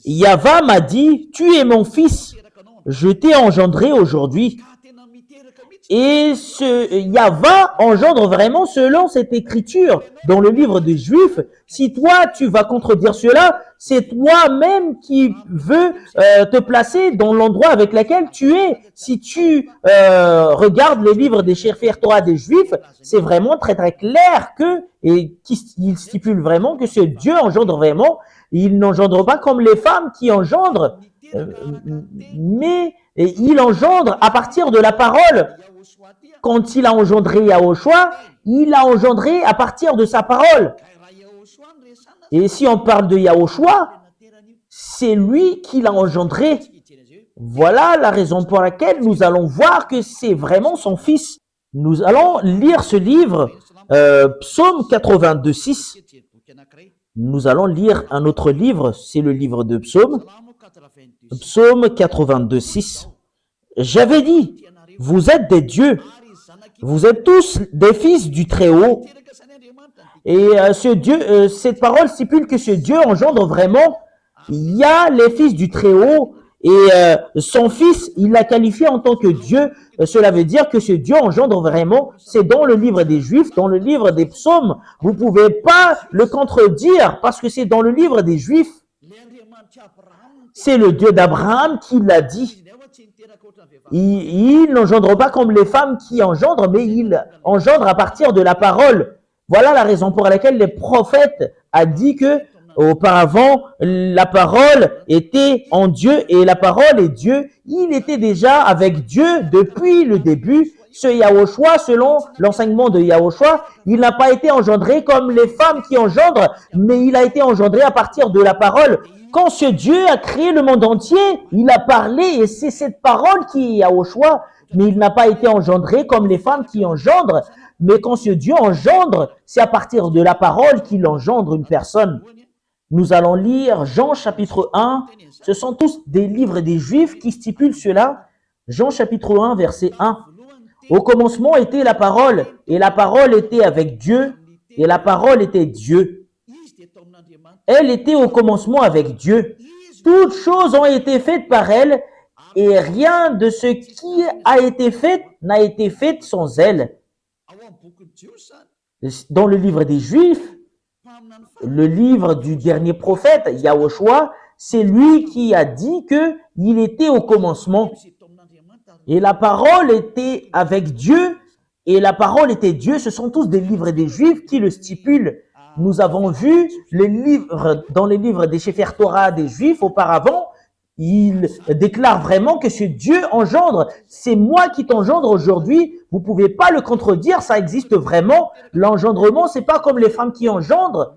Yahva m'a dit, tu es mon fils, je t'ai engendré aujourd'hui. Et ce Yahva engendre vraiment selon cette écriture dans le livre des Juifs. Si toi, tu vas contredire cela, c'est toi-même qui veux te placer dans l'endroit avec lequel tu es. Si tu regardes le livre des Sefer Torah des Juifs, c'est vraiment très très clair il stipule vraiment que ce Dieu engendre vraiment. Il n'engendre pas comme les femmes qui engendrent, mais il engendre à partir de la parole. Quand il a engendré Yahushua, il a engendré à partir de sa parole. Et si on parle de Yahushua, c'est lui qui l'a engendré. Voilà la raison pour laquelle nous allons voir que c'est vraiment son fils. Nous allons lire ce livre, Psaume 82:6. Nous allons lire un autre livre, c'est le livre de Psaume. Psaume 82:6. J'avais dit, vous êtes des dieux, vous êtes tous des fils du Très-Haut. Et ce Dieu, cette parole stipule que ce Dieu engendre vraiment. Il y a les fils du Très-Haut et son fils, il l'a qualifié en tant que Dieu. Cela veut dire que ce Dieu engendre vraiment. C'est dans le livre des Juifs, dans le livre des Psaumes. Vous pouvez pas le contredire parce que c'est dans le livre des Juifs. C'est le Dieu d'Abraham qui l'a dit. Il n'engendre pas comme les femmes qui engendrent, mais il engendre à partir de la parole. Voilà la raison pour laquelle les prophètes a dit que Auparavant, la parole était en Dieu et la parole est Dieu. Il était déjà avec Dieu depuis le début. Ce Yahushua, selon l'enseignement de Yahushua, il n'a pas été engendré comme les femmes qui engendrent, mais il a été engendré à partir de la parole. Quand ce Dieu a créé le monde entier, il a parlé et c'est cette parole qui est Yahushua, mais il n'a pas été engendré comme les femmes qui engendrent. Mais quand ce Dieu engendre, c'est à partir de la parole qu'il engendre une personne. Nous allons lire Jean chapitre 1. Ce sont tous des livres des Juifs qui stipulent cela. Jean chapitre 1, verset 1. Au commencement était la parole, et la parole était avec Dieu, et la parole était Dieu. Elle était au commencement avec Dieu. Toutes choses ont été faites par elle, et rien de ce qui a été fait n'a été fait sans elle. Dans le livre des Juifs, le livre du dernier prophète, Yahushua, c'est lui qui a dit qu'il était au commencement. Et la parole était avec Dieu, et la parole était Dieu. Ce sont tous des livres des Juifs qui le stipulent. Nous avons vu les livres, dans les livres des Sefer Torah des Juifs auparavant, il déclare vraiment que ce Dieu engendre. C'est moi qui t'engendre aujourd'hui. Vous pouvez pas le contredire, ça existe vraiment. L'engendrement, c'est pas comme les femmes qui engendrent.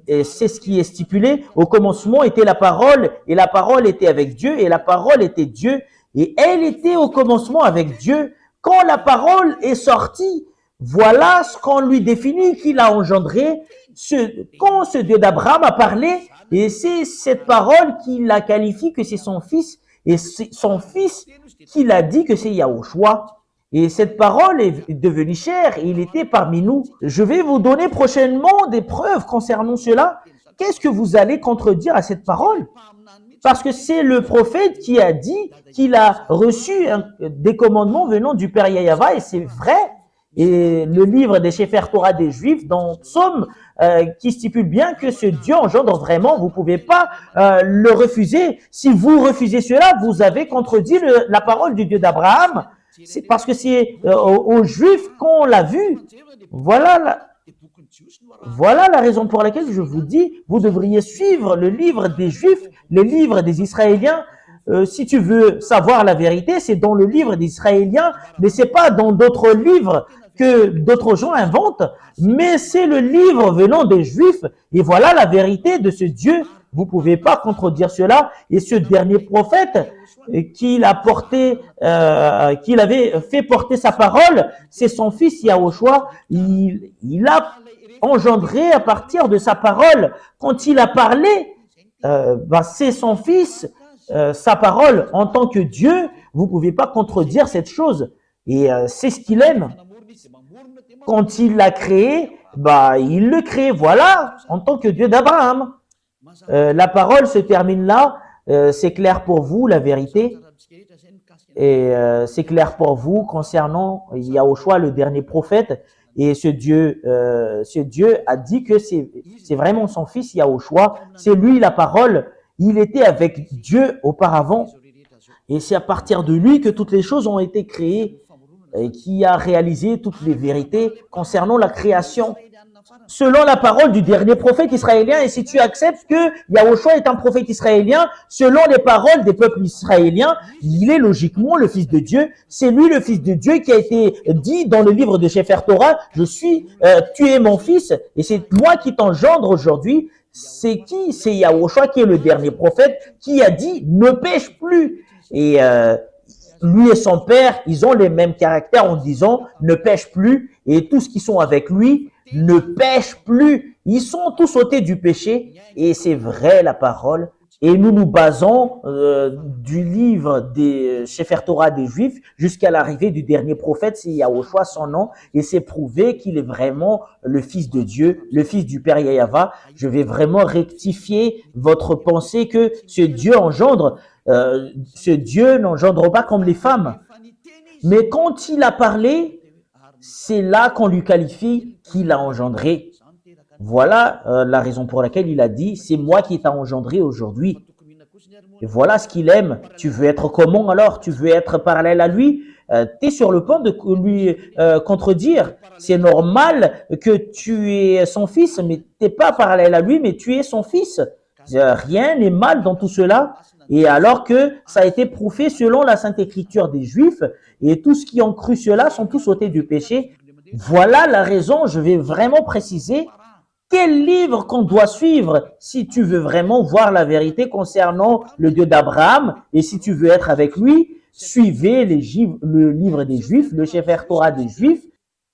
Et c'est ce qui est stipulé. Au commencement était la parole, et la parole était avec Dieu, et la parole était Dieu. Et elle était au commencement avec Dieu. Quand la parole est sortie, voilà ce qu'on lui définit qu'il a engendré. Quand ce Dieu d'Abraham a parlé, et c'est cette parole qui la qualifie que c'est son fils, et c'est son fils qui l'a dit que c'est Yahushua. Et cette parole est devenue chair, et il était parmi nous. Je vais vous donner prochainement des preuves concernant cela. Qu'est-ce que vous allez contredire à cette parole? Parce que c'est le prophète qui a dit qu'il a reçu des commandements venant du Père Yahava, et c'est vrai. Et le livre des Sefer Torah des Juifs, dans Psaume, qui stipule bien que ce Dieu engendre vraiment, vous pouvez pas le refuser. Si vous refusez cela, vous avez contredit la parole du Dieu d'Abraham. C'est parce que c'est aux Juifs qu'on l'a vu. Voilà la raison pour laquelle je vous dis, vous devriez suivre le livre des Juifs, les livres des Israéliens. Si tu veux savoir la vérité, c'est dans le livre des Israéliens, mais c'est pas dans d'autres livres que d'autres gens inventent, mais c'est le livre venant des Juifs. Et voilà la vérité de ce Dieu. Vous pouvez pas contredire cela. Et ce dernier prophète qu'il avait fait porter sa parole, c'est son fils Yahushua. Il a engendré à partir de sa parole. Quand il a parlé, c'est son fils, sa parole en tant que Dieu. Vous pouvez pas contredire cette chose. Et c'est ce qu'il aime. Quand il l'a créé, il le crée, voilà, en tant que Dieu d'Abraham. La parole se termine là. C'est clair pour vous, la vérité. Et c'est clair pour vous concernant Yahushua, le dernier prophète. Et ce Dieu a dit que c'est vraiment son fils Yahushua. C'est lui la parole. Il était avec Dieu auparavant. Et c'est à partir de lui que toutes les choses ont été créées, et qui a réalisé toutes les vérités concernant la création. Selon la parole du dernier prophète israélien, et si tu acceptes que Yahushua est un prophète israélien, selon les paroles des peuples israéliens, il est logiquement le fils de Dieu. C'est lui le fils de Dieu qui a été dit dans le livre de Sefer Torah, tu es mon fils, et c'est moi qui t'engendre aujourd'hui. C'est qui? C'est Yahushua qui est le dernier prophète qui a dit, ne pêche plus. Et lui et son père, ils ont les mêmes caractères en disant, ne pêche plus, et tous qui sont avec lui, ne pêchent plus. Ils sont tous ôtés du péché, et c'est vrai la parole. Et nous nous basons du livre des Sefer Torah des Juifs jusqu'à l'arrivée du dernier prophète, c'est Yahushua son nom, et c'est prouvé qu'il est vraiment le fils de Dieu, le fils du Père Yahava. Je vais vraiment rectifier votre pensée que ce Dieu engendre. Ce Dieu n'engendre pas comme les femmes. Mais quand il a parlé, c'est là qu'on lui qualifie qu'il a engendré. Voilà la raison pour laquelle il a dit, c'est moi qui t'ai engendré aujourd'hui. Et voilà ce qu'il aime. Tu veux être comment alors? Tu veux être parallèle à lui? Tu es sur le point de lui contredire. C'est normal que tu es son fils, mais tu n'es pas parallèle à lui, mais tu es son fils. Rien n'est mal dans tout cela. Et alors que ça a été prouvé selon la Sainte Écriture des Juifs, et tous qui ont cru cela sont tous ôtés du péché. Voilà la raison, je vais vraiment préciser quel livre qu'on doit suivre si tu veux vraiment voir la vérité concernant le Dieu d'Abraham et si tu veux être avec lui, suivez le livre des Juifs, le Sefer Torah des Juifs.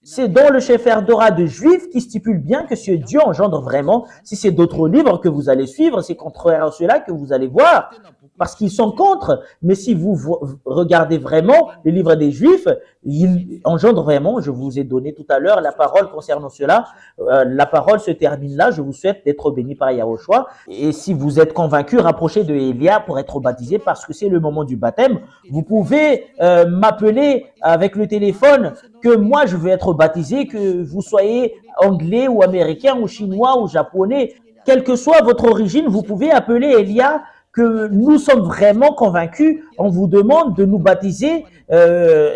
C'est dans le Sefer Torah des Juifs qui stipule bien que ce Dieu engendre vraiment. Si c'est d'autres livres que vous allez suivre, c'est contraire à cela que vous allez voir, parce qu'ils sont contre. Mais si vous regardez vraiment les livres des Juifs, ils engendrent vraiment. Je vous ai donné tout à l'heure la parole concernant cela. La parole se termine là. Je vous souhaite d'être bénis par Yahushua. Et si vous êtes convaincu, rapprochez de Elia pour être baptisé, parce que c'est le moment du baptême. Vous pouvez m'appeler avec le téléphone que moi je veux être baptisé, que vous soyez anglais ou américain ou chinois ou japonais. Quelle que soit votre origine, vous pouvez appeler Elia, que nous sommes vraiment convaincus. On vous demande de nous baptiser.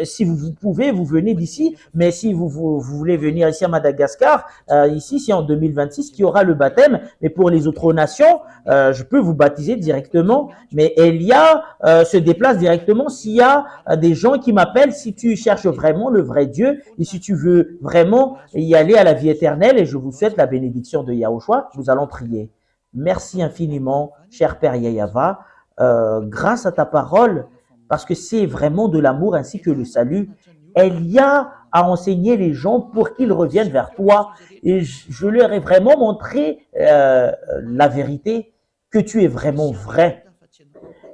Si vous pouvez, vous venez d'ici. Mais si vous voulez venir ici à Madagascar, ici, c'est en 2026 qu'il y aura le baptême. Mais pour les autres nations, je peux vous baptiser directement. Mais Elia se déplace directement s'il y a des gens qui m'appellent, si tu cherches vraiment le vrai Dieu et si tu veux vraiment y aller à la vie éternelle. Et je vous souhaite la bénédiction de Yahushua. Nous allons prier. Merci infiniment, cher Père Yahava, grâce à ta parole, parce que c'est vraiment de l'amour ainsi que le salut. Elia a enseigné les gens pour qu'ils reviennent vers toi. Et je leur ai vraiment montré la vérité, que tu es vraiment vrai.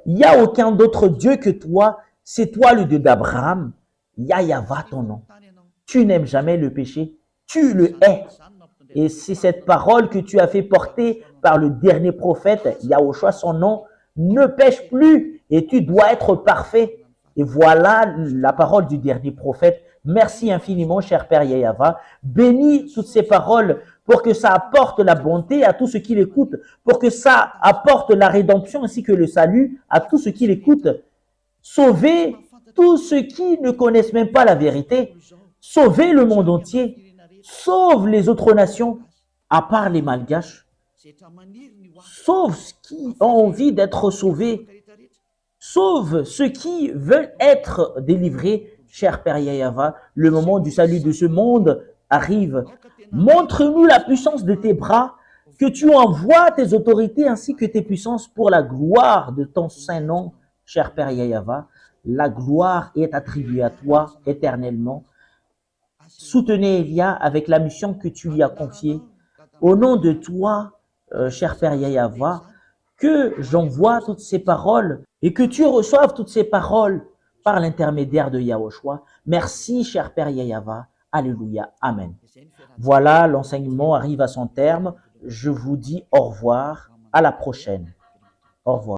Il n'y a aucun d'autre Dieu que toi. C'est toi le Dieu d'Abraham. Yahava ton nom. Tu n'aimes jamais le péché. Tu le hais. Et c'est cette parole que tu as fait porter par le dernier prophète, Yahushua, son nom, ne pêche plus et tu dois être parfait. Et voilà la parole du dernier prophète. Merci infiniment, cher Père Yahava. Bénis toutes ces paroles pour que ça apporte la bonté à tous ceux qui l'écoutent, pour que ça apporte la rédemption ainsi que le salut à tous ceux qui l'écoutent. Sauvez tous ceux qui ne connaissent même pas la vérité. Sauvez le monde entier. Sauve les autres nations, à part les Malgaches. Sauve ceux qui ont envie d'être sauvés. Sauve ceux qui veulent être délivrés. Cher Père Yahava, le moment du salut de ce monde arrive. Montre-nous la puissance de tes bras, que tu envoies tes autorités ainsi que tes puissances pour la gloire de ton saint nom. Cher Père Yahava, la gloire est attribuée à toi éternellement. Soutenez Elia avec la mission que tu lui as confiée. Au nom de toi, cher Père Yahava, que j'envoie toutes ces paroles et que tu reçoives toutes ces paroles par l'intermédiaire de Yahushua. Merci, cher Père Yahava. Alléluia. Amen. Voilà, l'enseignement arrive à son terme. Je vous dis au revoir. À la prochaine. Au revoir.